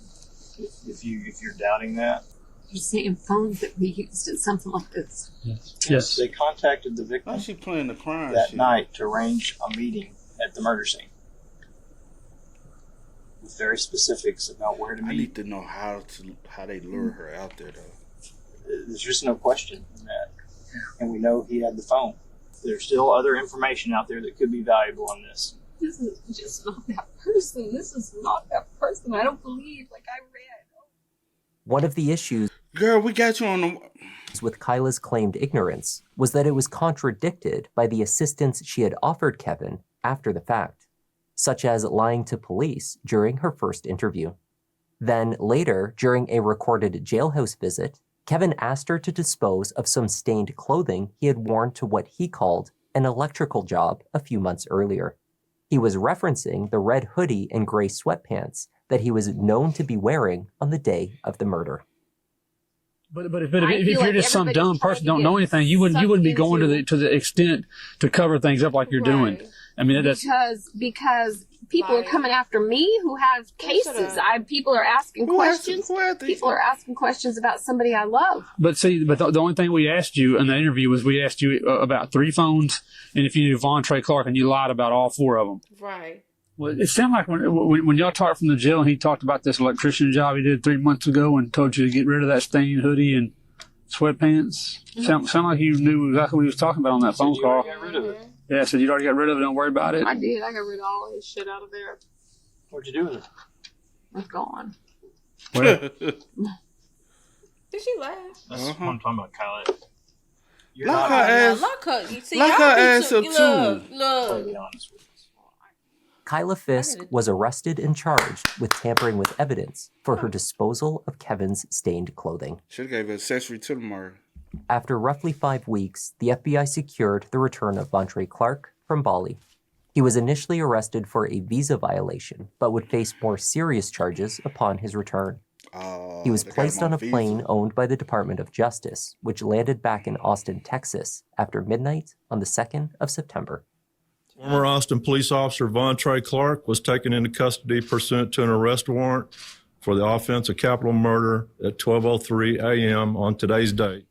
If you're doubting that. You're saying phones that we used in something like this. Yes. They contacted the victim. How's she playing the crime that night to arrange a meeting at the murder scene with very specifics about where to meet. I need to know how they lure her out there though. There's just no question in that, and we know he had the phone. There's still other information out there that could be valuable in this. This is just not that person. This is not that person. I don't believe, like I read. One of the issues, girl, we got you on the with Kyla's claimed ignorance was that it was contradicted by the assistance she had offered Kevin after the fact, such as lying to police during her first interview. Then later, during a recorded jailhouse visit, Kevin asked her to dispose of some stained clothing he had worn to what he called an electrical job a few months earlier. He was referencing the red hoodie and gray sweatpants that he was known to be wearing on the day of the murder. But if you're just some dumb person, don't know anything, you wouldn't be going to the extent to cover things up like you're doing. I mean, that's because people are coming after me who have cases. People are asking questions. People are asking questions about somebody I love. But the only thing we asked you in the interview was we asked you about 3 phones, and if you knew Vontre Clark, and you lied about all 4 of them. Right. Well, it sounded like when y'all talked from the jail, and he talked about this electrician job he did 3 months ago, and told you to get rid of that stained hoodie and sweatpants. Sound like you knew exactly what he was talking about on that phone call. Got rid of it. Yeah, so you already got rid of it. Don't worry about it. I did. I got rid of all his shit out of there. What'd you do with it? It's gone. Where? Did she laugh? That's what I'm talking about, Kyle. Lock her ass. Lock her. You see, Lock her ass up too. Look. Kyla Fisk was arrested and charged with tampering with evidence for her disposal of Kevin's stained clothing. Should have gave accessory to the murder. After roughly 5 weeks, the FBI secured the return of Vontre Clark from Bali. He was initially arrested for a visa violation, but would face more serious charges upon his return. He was placed on a plane owned by the Department of Justice, which landed back in Austin, Texas, after midnight on the 2nd of September. Former Austin police officer Vontre Clark was taken into custody pursuant to an arrest warrant for the offense of capital murder at 12:03 a.m. on today's date.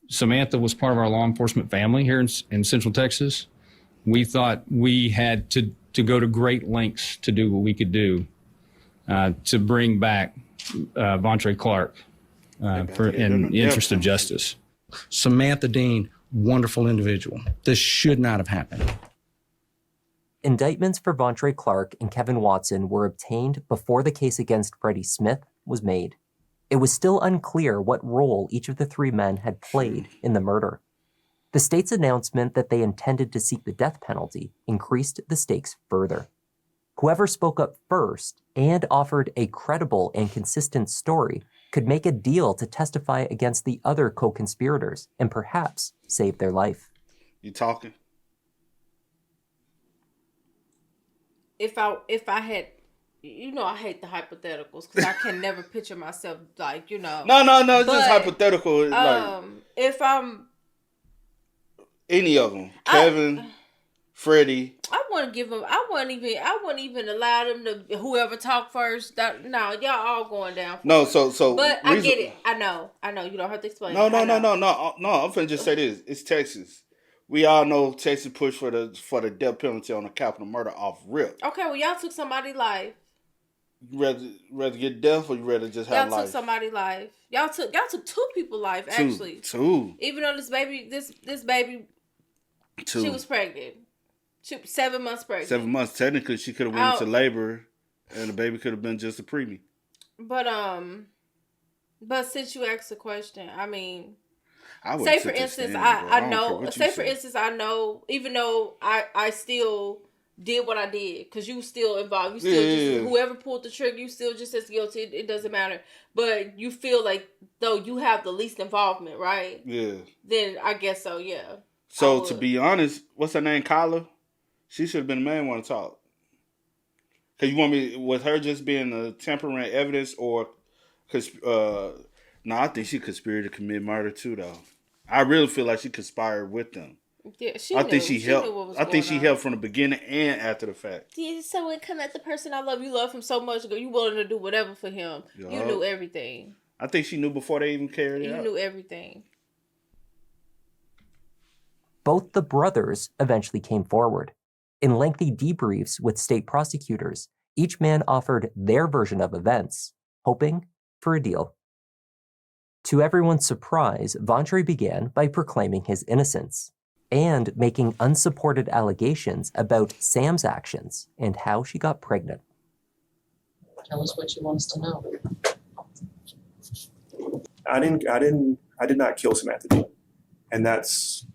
Samantha was part of our law enforcement family here in Central Texas. We thought we had to go to great lengths to do what we could do to bring back Vontre Clark in the interest of justice. Samantha Dean, wonderful individual. This should not have happened. Indictments for Vontre Clark and Kevin Watson were obtained before the case against Freddie Smith was made. It was still unclear what role each of the 3 men had played in the murder. The state's announcement that they intended to seek the death penalty increased the stakes further. Whoever spoke up first and offered a credible and consistent story could make a deal to testify against the other co-conspirators and perhaps save their life. You talking? If I had, I hate the hypotheticals because I can never picture myself No, it's just hypothetical. If I'm any of them, Kevin, Freddie. I wouldn't give them. I wouldn't even allow them to. Whoever talk first. No, y'all all going down. No, so. But I get it. I know. You don't have to explain. No. I'm finna just say this. It's Texas. We all know Texas pushed for the death penalty on a capital murder off rip. Okay, well y'all took somebody's life. You rather get death or you rather just have life? Y'all took somebody's life. Y'all took 2 people's life actually. 2. Even though this baby, 2. She was pregnant. She was 7 months pregnant. 7 months. Technically, she could have went into labor, and the baby could have been just a preemie. But since you asked the question, I mean, say for instance, I know, even though I still did what I did, because you still involved. You still whoever pulled the trigger, you still just as guilty. It doesn't matter. But you feel like though you have the least involvement, right? Yeah. Then I guess so. Yeah. So to be honest, what's her name? Kyla. She should have been the main one to talk. Cause you want me with her just being a tampering evidence, or I think she conspired to commit murder too, though. I really feel like she conspired with them. Yeah, I think she helped. I think she helped from the beginning and after the fact. Yeah, so when it come at the person I love, you love him so much, you willing to do whatever for him. Yup. You knew everything. I think she knew before they even carried it out. You knew everything. Both the brothers eventually came forward. In lengthy debriefs with state prosecutors, each man offered their version of events, hoping for a deal. To everyone's surprise, Vontre began by proclaiming his innocence and making unsupported allegations about Sam's actions and how she got pregnant. Tell us what you want us to know. I did not kill Samantha Dean, and that's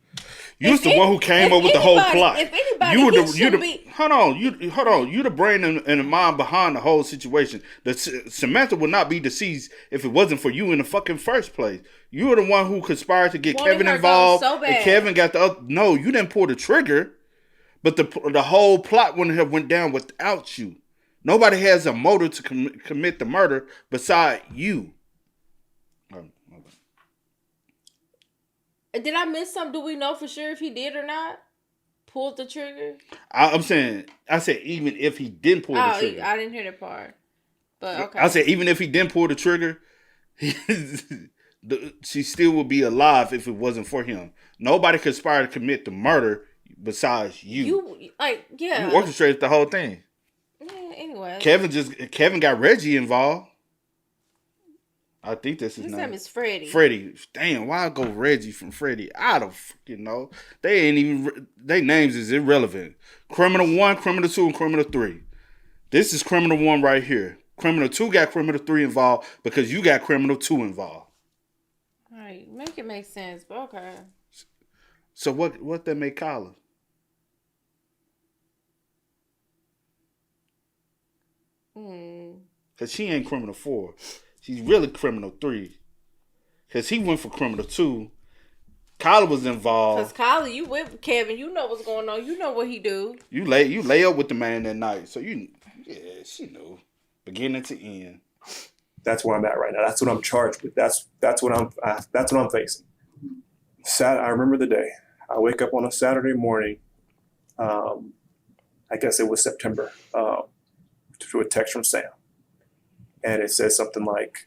You're the one who came up with the whole plot. If anybody, you he should be. Hold on. You the brain and the mind behind the whole situation. Samantha would not be deceased if it wasn't for you in the fucking first place. You were the one who conspired to get Kevin involved. So bad. And Kevin got the other. No, you didn't pull the trigger. But the whole plot wouldn't have went down without you. Nobody has a motive to commit the murder beside you. Did I miss something? Do we know for sure if he did or not? Pulled the trigger? I said even if he didn't pull the trigger. I didn't hear that part. But okay. I said even if he didn't pull the trigger, she still would be alive if it wasn't for him. Nobody conspired to commit the murder besides you. You orchestrated the whole thing. Yeah, anyway. Kevin got Reggie involved. I think that's his name. His name is Freddie. Freddie. Damn, why go Reggie from Freddie? I don't fucking know. They ain't even. Their names is irrelevant. Criminal 1, Criminal 2, and Criminal 3. This is Criminal 1 right here. Criminal 2 got Criminal 3 involved because you got Criminal 2 involved. All right, make it make sense, but okay. So what that make Kyla? Because she ain't Criminal 4. She's really Criminal 3. Because he went for Criminal 2. Kyla was involved. Because Kyla, you with Kevin. You know what's going on. You know what he do. You lay up with the man that night. So she knew. Beginning to end. That's where I'm at right now. That's what I'm charged with. That's what I'm facing. I remember the day. I wake up on a Saturday morning. I guess it was September. To a text from Sam. And it says something like,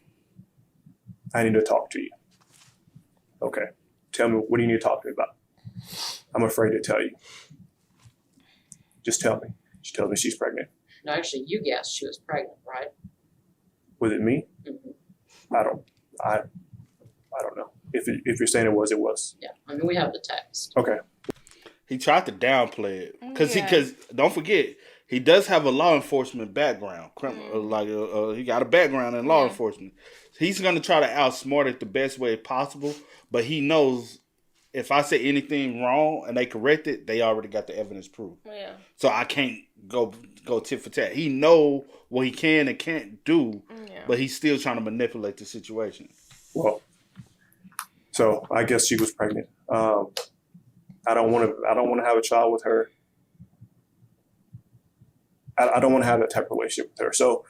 I need to talk to you. Okay. Tell me, what do you need to talk to me about? I'm afraid to tell you. Just tell me. She tells me she's pregnant. No, actually, you guessed she was pregnant, right? Was it me? Mm-hmm. I don't know. If you're saying it was. Yeah, I mean, we have the text. Okay. He tried to downplay it. Because don't forget, he does have a law enforcement background. He got a background in law enforcement. He's going to try to outsmart it the best way possible. But he knows if I say anything wrong and they correct it, they already got the evidence proof. Yeah. So I can't go tit for tat. He know what he can and can't do, but he's still trying to manipulate the situation. Well, so I guess she was pregnant. I don't want to have a child with her. I don't want to have that type of relationship with her. So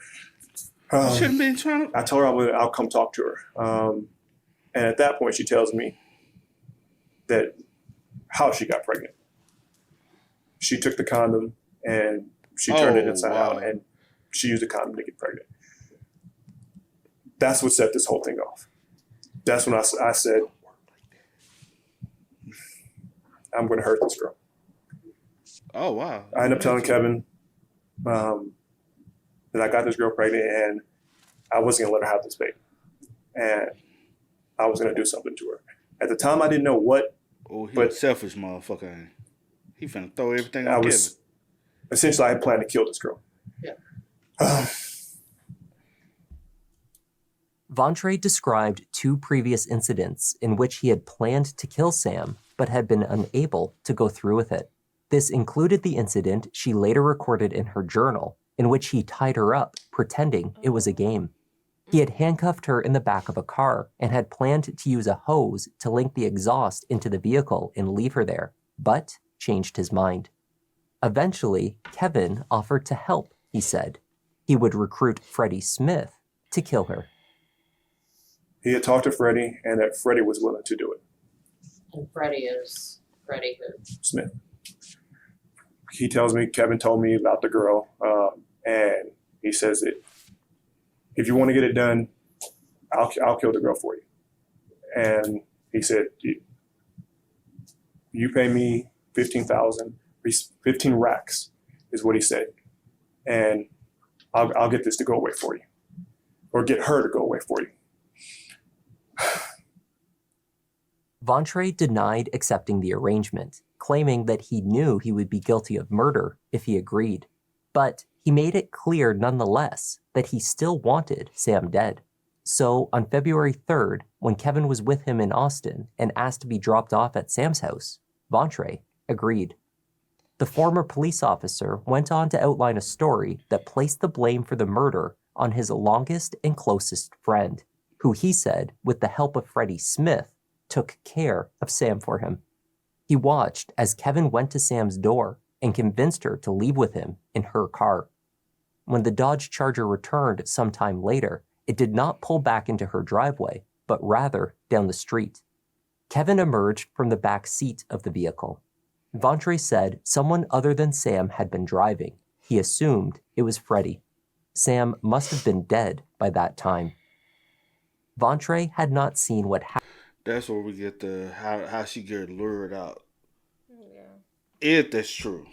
shouldn't be trying to. I told her I'll come talk to her. And at that point, she tells me that how she got pregnant. She took the condom and she turned it inside out, and she used the condom to get pregnant. That's what set this whole thing off. That's when I said, I'm going to hurt this girl. Oh, wow. I ended up telling Kevin that I got this girl pregnant and I wasn't going to let her have this baby. And I was going to do something to her. At the time, I didn't know what. Oh, he a selfish motherfucker. He finna throw everything on Kevin. Essentially, I had planned to kill this girl. Yeah. Vontre described 2 previous incidents in which he had planned to kill Sam, but had been unable to go through with it. This included the incident she later recorded in her journal, in which he tied her up, pretending it was a game. He had handcuffed her in the back of a car and had planned to use a hose to link the exhaust into the vehicle and leave her there, but changed his mind. Eventually, Kevin offered to help, he said. He would recruit Freddie Smith to kill her. He had talked to Freddie, and that Freddie was willing to do it. And Freddie is Freddie who? Smith. He tells me, Kevin told me about the girl, and he says that if you want to get it done, I'll kill the girl for you. And he said, you pay me 15 racks is what he said. And I'll get this to go away for you, or get her to go away for you. Vontre denied accepting the arrangement, claiming that he knew he would be guilty of murder if he agreed. But he made it clear nonetheless that he still wanted Sam dead. So on February 3rd, when Kevin was with him in Austin and asked to be dropped off at Sam's house, Vontre agreed. The former police officer went on to outline a story that placed the blame for the murder on his longest and closest friend, who he said, with the help of Freddie Smith, took care of Sam for him. He watched as Kevin went to Sam's door and convinced her to leave with him in her car. When the Dodge Charger returned sometime later, it did not pull back into her driveway, but rather down the street. Kevin emerged from the back seat of the vehicle. Vontre said someone other than Sam had been driving. He assumed it was Freddie. Sam must have been dead by that time. Vontre had not seen what happened. That's where we get the how she get lured out. Yeah. If that's true.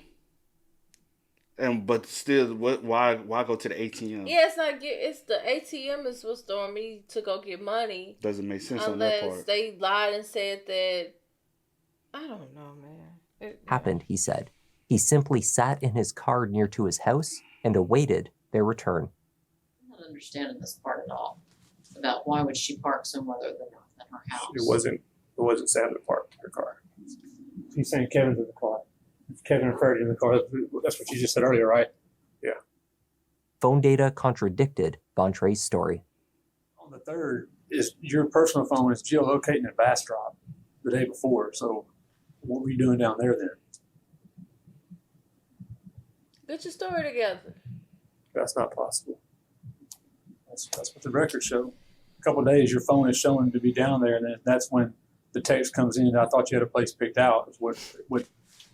But still, why go to the ATM? Yeah, it's the ATM is what's throwing me to go get money. Doesn't make sense on that part. Unless they lied and said that, I don't know, man. Happened, he said. He simply sat in his car near to his house and awaited their return. I'm not understanding this part at all. About why would she park somewhere other than her house? It wasn't Sam that parked her car. He's saying Kevin's in the car. Kevin and Freddie in the car. That's what you just said earlier, right? Yeah. Phone data contradicted Vontre's story. On the 3rd, your personal phone is geolocating at Bastrop the day before. So what were you doing down there then? Get your story together. That's not possible. That's what the records show. A couple of days, your phone is showing to be down there, and then that's when the text comes in. I thought you had a place picked out. Is what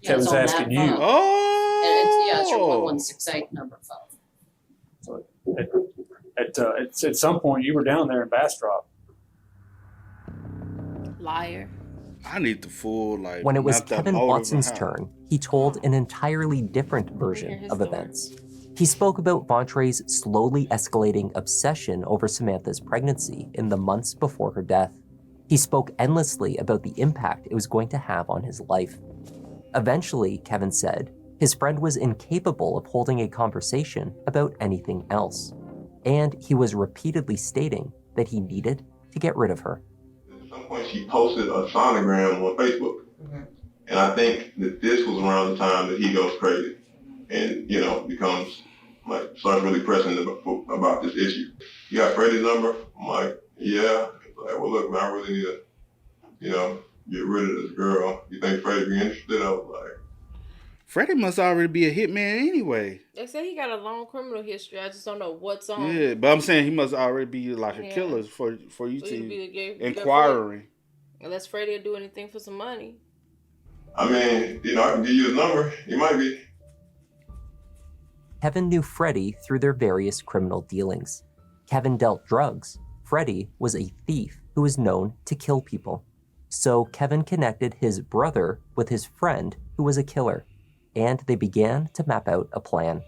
Kevin's asking you. Oh, and it's your 1168 number phone. So at some point, you were down there in Bastrop. Liar. I need the full When it was Kevin Watson's turn, he told an entirely different version of events. He spoke about Vontre's slowly escalating obsession over Samantha's pregnancy in the months before her death. He spoke endlessly about the impact it was going to have on his life. Eventually, Kevin said, his friend was incapable of holding a conversation about anything else, and he was repeatedly stating that he needed to get rid of her. At some point, she posted a sonogram on Facebook, and I think that this was around the time that he goes crazy and, becomes, starts really pressing about this issue. You got Freddie's number? I'm like, yeah. He's like, well, look, man, I really need to, get rid of this girl. You think Freddie be interested? I was like, Freddie must already be a hitman anyway. They say he got a long criminal history. I just don't know what's on. Yeah, but I'm saying he must already be like a killer for you so to inquiring. Unless Freddie will do anything for some money. I mean, I can give you his number. He might be. Kevin knew Freddie through their various criminal dealings. Kevin dealt drugs. Freddie was a thief who was known to kill people. So Kevin connected his brother with his friend who was a killer, and they began to map out a plan.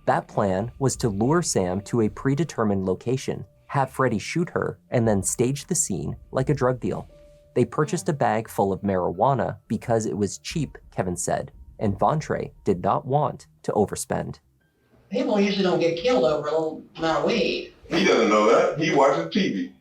That plan was to lure Sam to a predetermined location, have Freddie shoot her, and then stage the scene like a drug deal. They purchased a bag full of marijuana because it was cheap, Kevin said, and Vontre did not want to overspend. People usually don't get killed over a little amount of weed. He doesn't know that. He watches TV.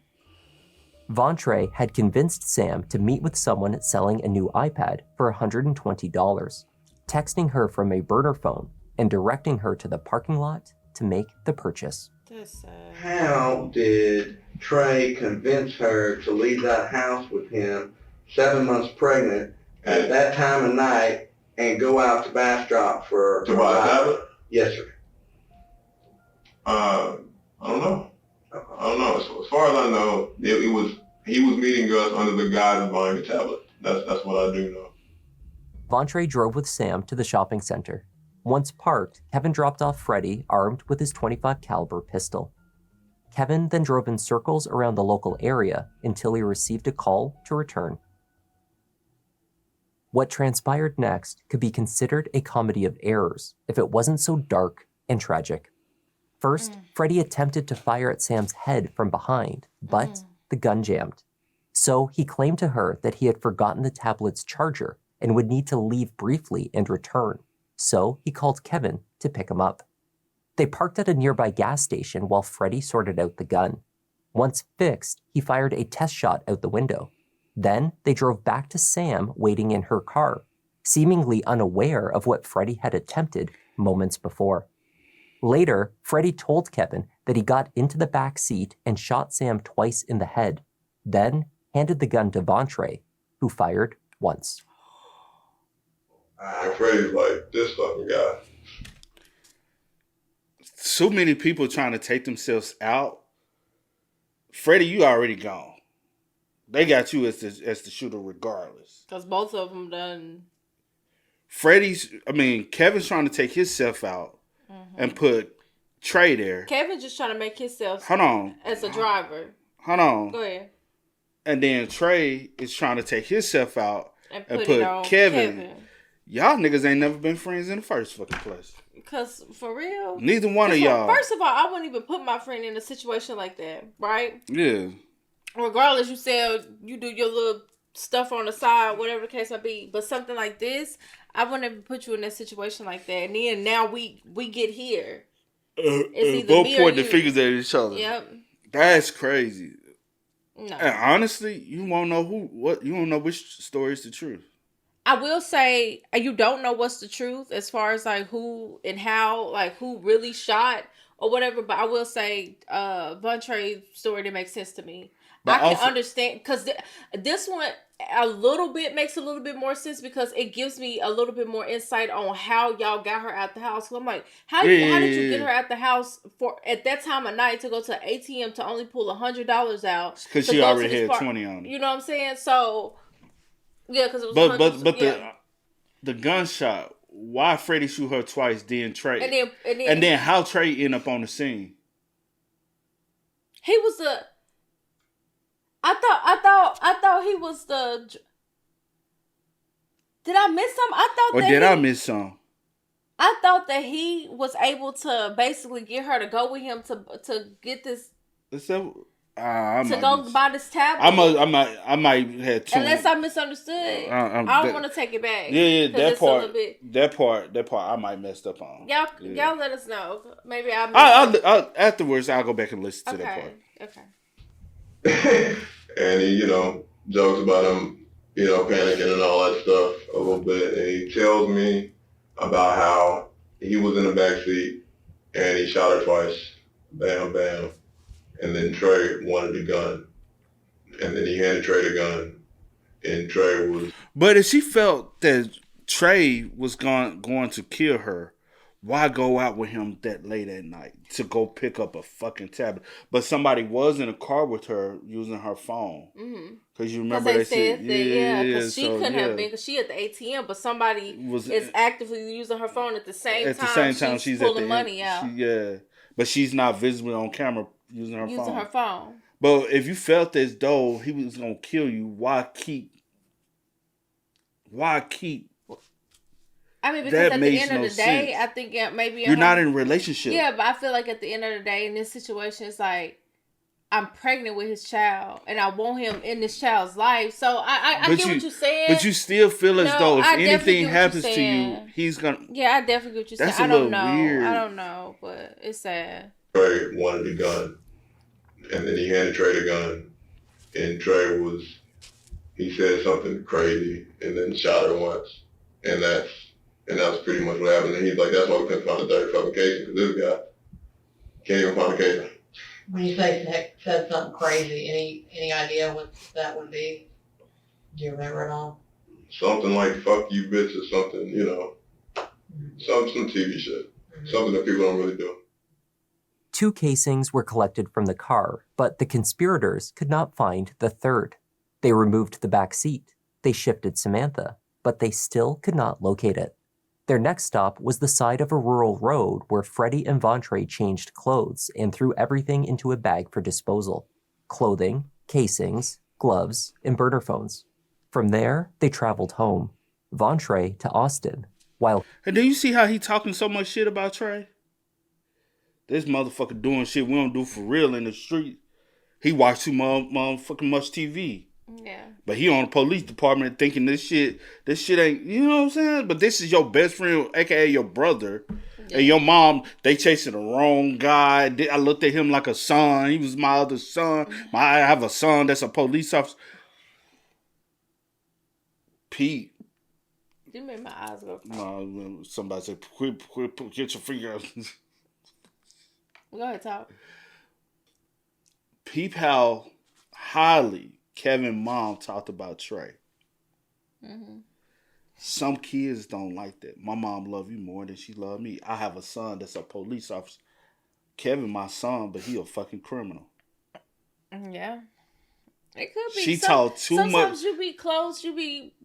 Vontre had convinced Sam to meet with someone selling a new iPad for $120, texting her from a burner phone and directing her to the parking lot to make the purchase. That's sad. How did Trey convince her to leave that house with him, 7 months pregnant, at that time of night, and go out to Bastrop for... To buy a tablet? Yes, sir. I don't know. As far as I know, he was meeting us under the guise of buying a tablet. That's what I do know. Vontre drove with Sam to the shopping center. Once parked, Kevin dropped off Freddie armed with his .25 caliber pistol. Kevin then drove in circles around the local area until he received a call to return. What transpired next could be considered a comedy of errors if it wasn't so dark and tragic. First, Freddie attempted to fire at Sam's head from behind, but the gun jammed. So he claimed to her that he had forgotten the tablet's charger and would need to leave briefly and return. So he called Kevin to pick him up. They parked at a nearby gas station while Freddie sorted out the gun. Once fixed, he fired a test shot out the window. Then they drove back to Sam waiting in her car, seemingly unaware of what Freddie had attempted moments before. Later, Freddie told Kevin that he got into the back seat and shot Sam twice in the head, then handed the gun to Vontre, who fired once. And Freddie's like, this fucking guy. So many people trying to take themselves out. Freddie, you already gone. They got you as the shooter regardless. Because both of them done. Kevin's trying to take himself out and put Trey there. Kevin just trying to make himself Hold on. as a driver. Hold on. Go ahead. And then Trey is trying to take himself out and put it on Kevin. Y'all niggas ain't never been friends in the first fucking place. Because, for real. Neither one of y'all. First of all, I wouldn't even put my friend in a situation like that, right? Yeah. Regardless, you said you do your little stuff on the side, whatever the case may be. But something like this, I wouldn't even put you in that situation like that. And then now we get here. It's either both me or pointing the you. fingers at each other. Yep. That's crazy. No. And honestly, you won't know you don't know which story is the truth. I will say you don't know what's the truth as far as like who and how, like who really shot or whatever. But I will say Vontre's story that makes sense to me. But I can understand because this one a little bit makes a little bit more sense because it gives me a little bit more insight on how y'all got her out the house. So I'm like, how did you get her out the house for at that time of night to go to an ATM to only pull $100 out? Because she already had 20 on it. You know what I'm saying? So yeah, because it was. But the gunshot. Why Freddie shoot her twice? Then Trey. And then how Trey end up on the scene? He was I thought he was the. Did I miss some? I miss some? I thought that he was able to basically get her to go with him to get this. To go buy this tablet. I might have two. Unless I misunderstood. I don't want to take it back. Yeah, that part I might messed up on. Y'all let us know. Maybe I'll afterwards I'll go back and listen to that part. Okay. And he, jokes about him, panicking and all that stuff a little bit. And he tells me about how he was in the backseat and he shot her twice. Bam, bam. And then Trey wanted the gun. And then he handed Trey the gun. And Trey was... But if she felt that Trey was going to kill her, why go out with him that late at night to go pick up a fucking tablet? But somebody was in a car with her using her phone. Because you remember they said because she couldn't have been, because she at the ATM, but somebody is actively using her phone at the same time she's pulling money out. But she's not visibly on camera using her phone. But if you felt as though he was going to kill you, why keep... I mean, because at the end of the day, I think maybe you're not in a relationship. Yeah, but I feel like at the end of the day, in this situation, it's like I'm pregnant with his child, and I want him in this child's life. So I get what you're saying. But you still feel as though if anything happens to you, he's gonna. Yeah, I definitely get what you're saying. I don't know. Weird. I don't know, but it's sad. Trey wanted the gun, and then he handed Trey the gun, and Trey he said something crazy, and then shot her once, and that was pretty much what happened. And he's like, that's why we couldn't find the third fucking case, because this guy can't even find a case. When you say said something crazy, any idea what that would be? Do you remember it all? Something like "fuck you, bitch" or something, some TV shit, something that people don't really do. 2 casings were collected from the car, but the conspirators could not find the third. They removed the back seat. They shifted Samantha, but they still could not locate it. Their next stop was the side of a rural road where Freddie and Vontre changed clothes and threw everything into a bag for disposal. Clothing, casings, gloves, and burner phones. From there, they traveled home. Vontre to Austin, while... And then you see how he talking so much shit about Trey? This motherfucker doing shit we don't do for real in the street. He watched too motherfucking much TV. Yeah. But he on the police department thinking this shit ain't, you know what I'm saying? But this is your best friend, aka your brother. Yeah. And your mom, they chasing the wrong guy. I looked at him like a son. He was my other son. I have a son that's a police officer. Pete. You made my eyes go. No, somebody said, quit, get your finger out. Go ahead, talk. Peep how highly Kevin's mom talked about Trey. Mm-hmm. Some kids don't like that. My mom love you more than she love me. I have a son that's a police officer. Kevin, my son, but he a fucking criminal. Yeah. It could be. She talked too much. Sometimes you be close,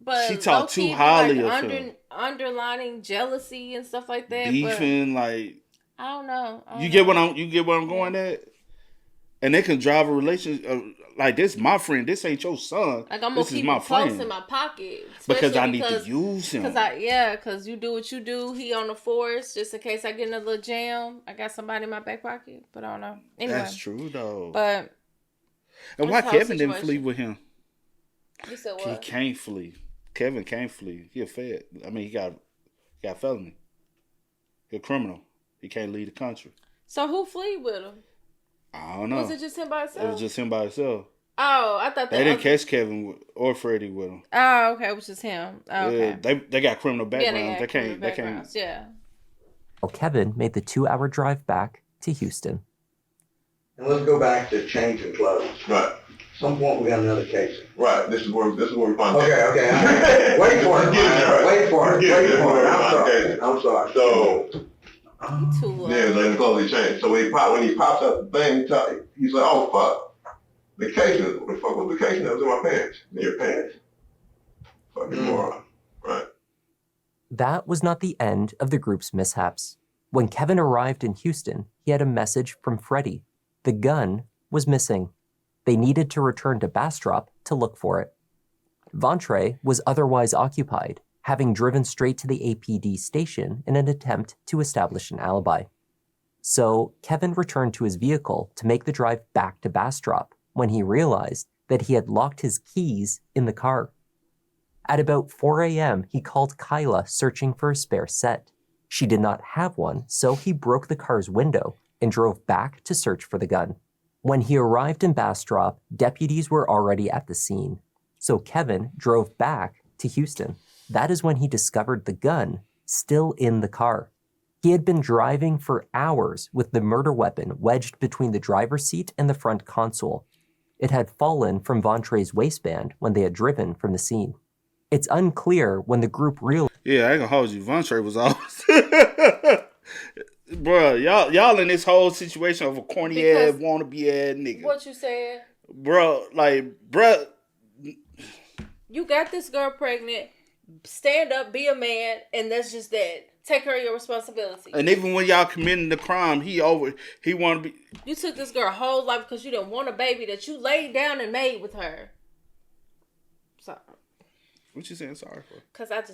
but she talked too highly of him. Underlining jealousy and stuff like that. Beefing, but like I don't know. You get what I'm going at? And they can drive a relationship like this. My friend, this ain't your son. Like I'm gonna this keep is my him close friend. in my pocket Because I need to use him. Because you do what you do. He on the force just in case I get in a little jam. I got somebody in my back pocket, but I don't know. Anyway, that's true though. But and why Kevin didn't flee with him? You said what? He can't flee. Kevin can't flee. He a fed. I mean, he got felony. He a criminal. He can't leave the country. So who fled with him? I don't know. Was it just him by himself? It was just him by himself. Oh, I thought they didn't catch Kevin or Freddie with him. Oh, okay, it was just him. Oh, okay. Yeah, they got criminal backgrounds. Yeah, they can't. Yeah. Well, Kevin made the 2-hour drive back to Houston. And let's go back to changing clothes. Right. Some point we got another case. Right. This is where we find. Okay. Wait for it. Wait for it. I'm sorry. So. Yeah, the clothes changed. So when he pops up the thing, he's like, "Oh fuck, vacation. What the fuck was vacation? That was in my pants. In your pants. Fucking moron." Right. That was not the end of the group's mishaps. When Kevin arrived in Houston, he had a message from Freddie. The gun was missing. They needed to return to Bastrop to look for it. Vontre was otherwise occupied, having driven straight to the APD station in an attempt to establish an alibi. So Kevin returned to his vehicle to make the drive back to Bastrop when he realized that he had locked his keys in the car. At about 4 a.m., he called Kyla searching for a spare set. She did not have one, so he broke the car's window and drove back to search for the gun. When he arrived in Bastrop, deputies were already at the scene. So Kevin drove back to Houston. That is when he discovered the gun still in the car. He had been driving for hours with the murder weapon wedged between the driver's seat and the front console. It had fallen from Vontre's waistband when they had driven from the scene. It's unclear when the group realized. Yeah, I ain't gonna hold you. Vontre was always. Bruh, y'all in this whole situation of a corny ass, wannabe ass nigga. What you said? Bruh, bruh. You got this girl pregnant. Stand up, be a man, and that's just that. Take care of your responsibility. And even when y'all committing the crime, he want to be. You took this girl whole life because you didn't want a baby that you laid down and made with her. So. What you saying sorry for? Because I'd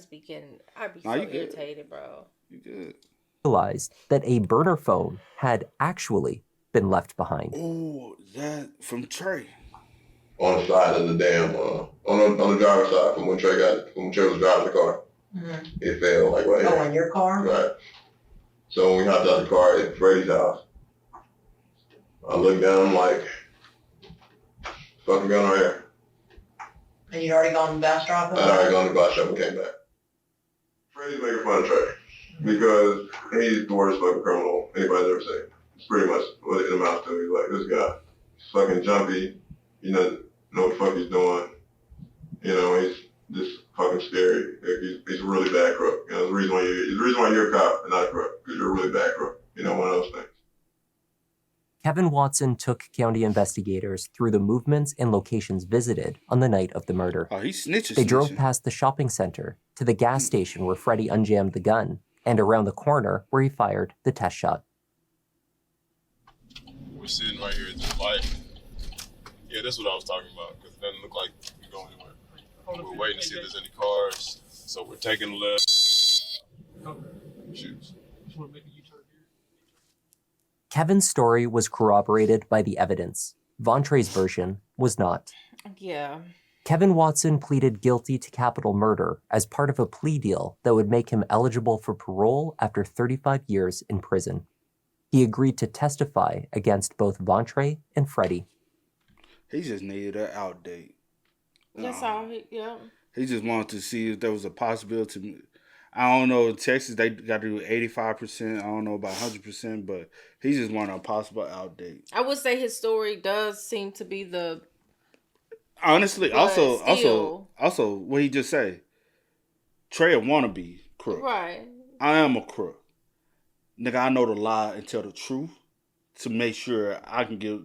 be so irritated, bro. You good. Realized that a burner phone had actually been left behind. Oh, that from Trey. On the side of the damn, on the driver's side from when Trey was driving the car. Mm-hmm. It fell like right here. Oh, in your car? Right. So when we hopped out the car at Freddie's house, I looked down, I'm like, fucking gun right here. And you'd already gone to Bastrop? I'd already gone to Bastrop and came back. Freddie's making fun of Trey because he's the worst fucking criminal anybody's ever seen. It's pretty much what it amounts to. He's like, this guy, he's fucking jumpy, you know what the fuck he's doing. You know, he's just fucking scary. He's a really bad crook. You know, the reason why you're a cop and not a crook, because you're a really bad crook. You know, one of those things. Kevin Watson took county investigators through the movements and locations visited on the night of the murder. Oh, he snitches. They drove past the shopping center to the gas station where Freddie unjammed the gun and around the corner where he fired the test shot. We're sitting right here at this light. Yeah, that's what I was talking about, because it doesn't look like we're going anywhere. We're waiting to see if there's any cars, so we're taking a left. Shoes. Kevin's story was corroborated by the evidence. Vontre's version was not. Yeah. Kevin Watson pleaded guilty to capital murder as part of a plea deal that would make him eligible for parole after 35 years in prison. He agreed to testify against both Vontre and Freddie. He just needed an outdate. That's all. Yeah. He just wanted to see if there was a possibility. I don't know. In Texas, they got to do 85%. I don't know about 100%, but he just wanted a possible outdate. I would say his story does seem to be the. Honestly, also, what he just say? Trey a wannabe crook. Right. I am a crook. Nigga, I know the lie and tell the truth to make sure I can get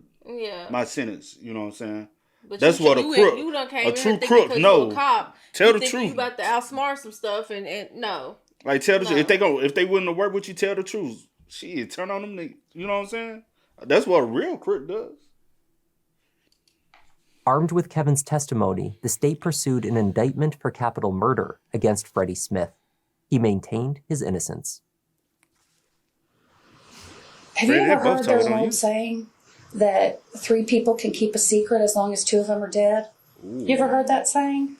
my sentence. You know what I'm saying? But that's what a crook, a true crook, no. Tell the truth. You about to outsmart some stuff and no. Like tell the truth. If they wouldn't have worked with you, tell the truth. Shit, turn on them niggas. You know what I'm saying? That's what a real crook does. Armed with Kevin's testimony, the state pursued an indictment for capital murder against Freddie Smith. He maintained his innocence. Have you ever heard there's an old saying that 3 people can keep a secret as long as 2 of them are dead? Ooh. You ever heard that saying?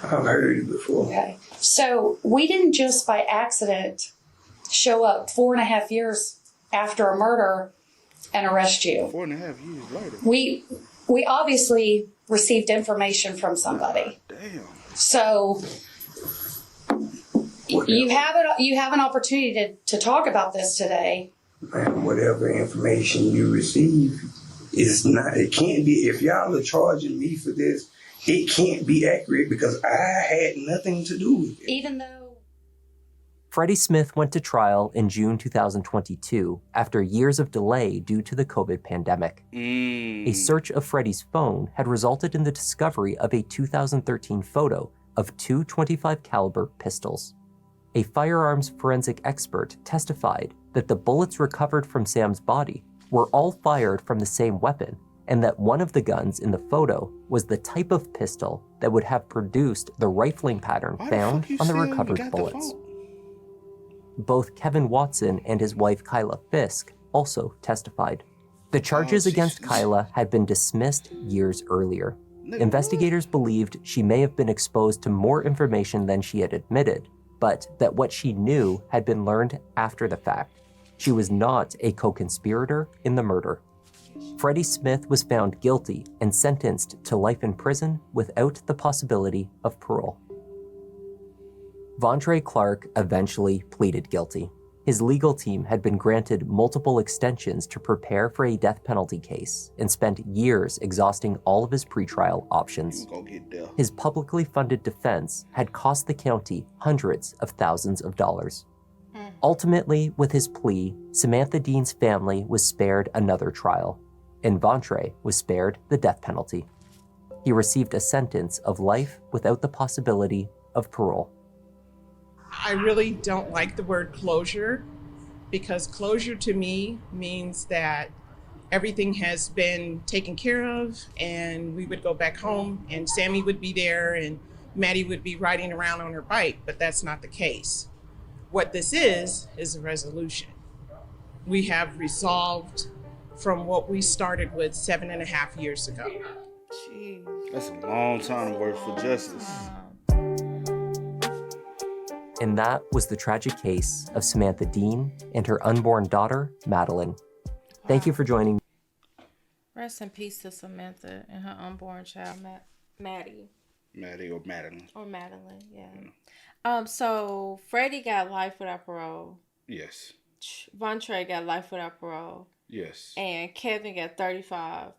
I've heard it before. Okay. So we didn't just by accident show up 4.5 years after a murder and arrest you. 4.5 years later. We obviously received information from somebody. Damn. So you have an opportunity to talk about this today. And whatever information you receive is not, it can't be, if y'all are charging me for this, it can't be accurate because I had nothing to do with it. Even though Freddie Smith went to trial in June 2022 after years of delay due to the COVID pandemic. A search of Freddie's phone had resulted in the discovery of a 2013 photo of 2 .25 caliber pistols. A firearms forensic expert testified that the bullets recovered from Sam's body were all fired from the same weapon, and that one of the guns in the photo was the type of pistol that would have produced the rifling pattern found on the recovered bullets. Both Kevin Watson and his wife Kyla Fisk also testified. The charges against Kyla had been dismissed years earlier. Investigators believed she may have been exposed to more information than she had admitted, but that what she knew had been learned after the fact. She was not a co-conspirator in the murder. Freddie Smith was found guilty and sentenced to life in prison without the possibility of parole. Vontre Clark eventually pleaded guilty. His legal team had been granted multiple extensions to prepare for a death penalty case and spent years exhausting all of his pretrial options. His publicly funded defense had cost the county hundreds of thousands of dollars. Ultimately, with his plea, Samantha Dean's family was spared another trial, and Vontre was spared the death penalty. He received a sentence of life without the possibility of parole. I really don't like the word closure, because closure to me means that everything has been taken care of and we would go back home and Sammy would be there and Maddie would be riding around on her bike, but that's not the case. What this is a resolution. We have resolved from what we started with 7.5 years ago. Jeez. That's a long time to work for justice. And that was the tragic case of Samantha Dean and her unborn daughter, Madeline. Thank you for joining me. Rest in peace to Samantha and her unborn child, Maddie. Maddie or Madeline. Or Madeline, yeah. So Freddie got life without parole. Yes. Vontre got life without parole. Yes. And Kevin got 35.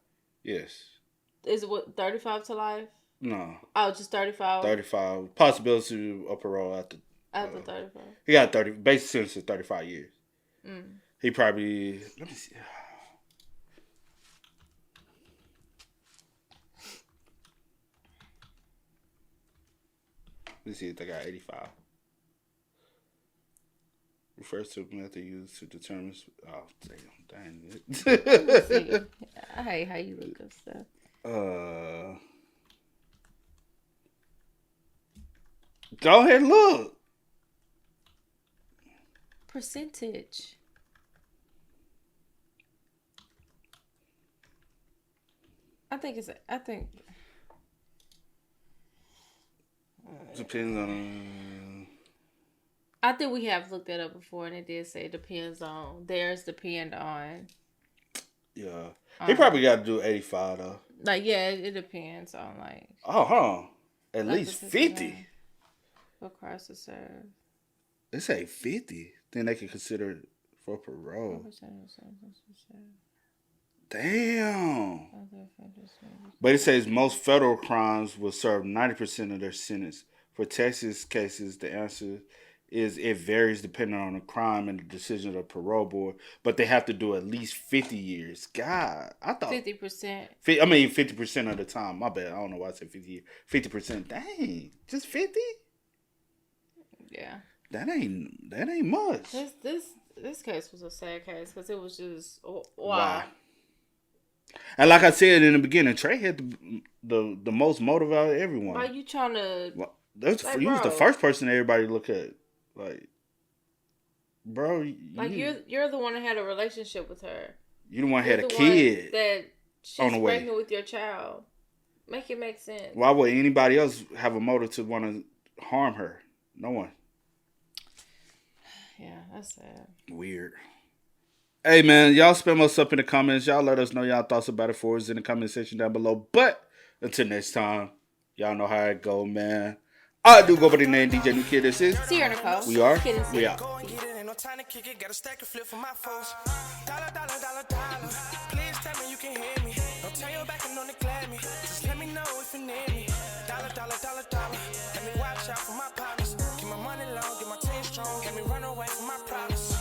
Yes. Is it what, 35 to life? No. Oh, just 35? 35. Possibility of parole after 35. He got 30. Basic sentence is 35 years. He probably. Let me see. Let's see if they got 85. Refers to a method used to determine. Oh, dang it. I hate how you look up stuff. Go ahead and look. Percentage. Depends on. I think we have looked that up before, and it did say it depends on. Theirs depend on. Yeah, he probably got to do 85 though. Like, yeah, it depends on like. Oh, hold on. At least 50. For crisis serve. They say 50. Then they can consider it for parole. Damn. But it says most federal crimes will serve 90% of their sentence. For Texas cases, the answer is it varies depending on the crime and the decision of the parole board. But they have to do at least 50 years. God, I thought 50%. 50% of the time. My bad. I don't know why I said 50 years. 50%. Dang, just 50? Yeah. That ain't much. This case was a sad case because it was just wow. And like I said in the beginning, Trey had the most motive out of everyone. Why you trying to? He was the first person everybody look at. Like, bro, you're the one that had a relationship with her. You the one that had a kid that she's on the way. pregnant with your child. Make it make sense. Why would anybody else have a motive to want to harm her? No one. Yeah, that's sad. Weird. Hey, man, y'all spam us up in the comments. Y'all let us know y'all thoughts about it for us in the comment section down below. But until next time, y'all know how it go, man. I do go by the name DJ New Kid. This is Sierra Nicole. We are. We out. Gotta stack a flip for my folks. Dollar, dollar, dollar, dollar. Please tell me you can hear me. Don't turn your back and don't neglect me. Just let me know if you need me. Dollar, dollar, dollar, dollar. Let me watch out for my partners. Keep my money long, get my team strong. Let me run away from my problems.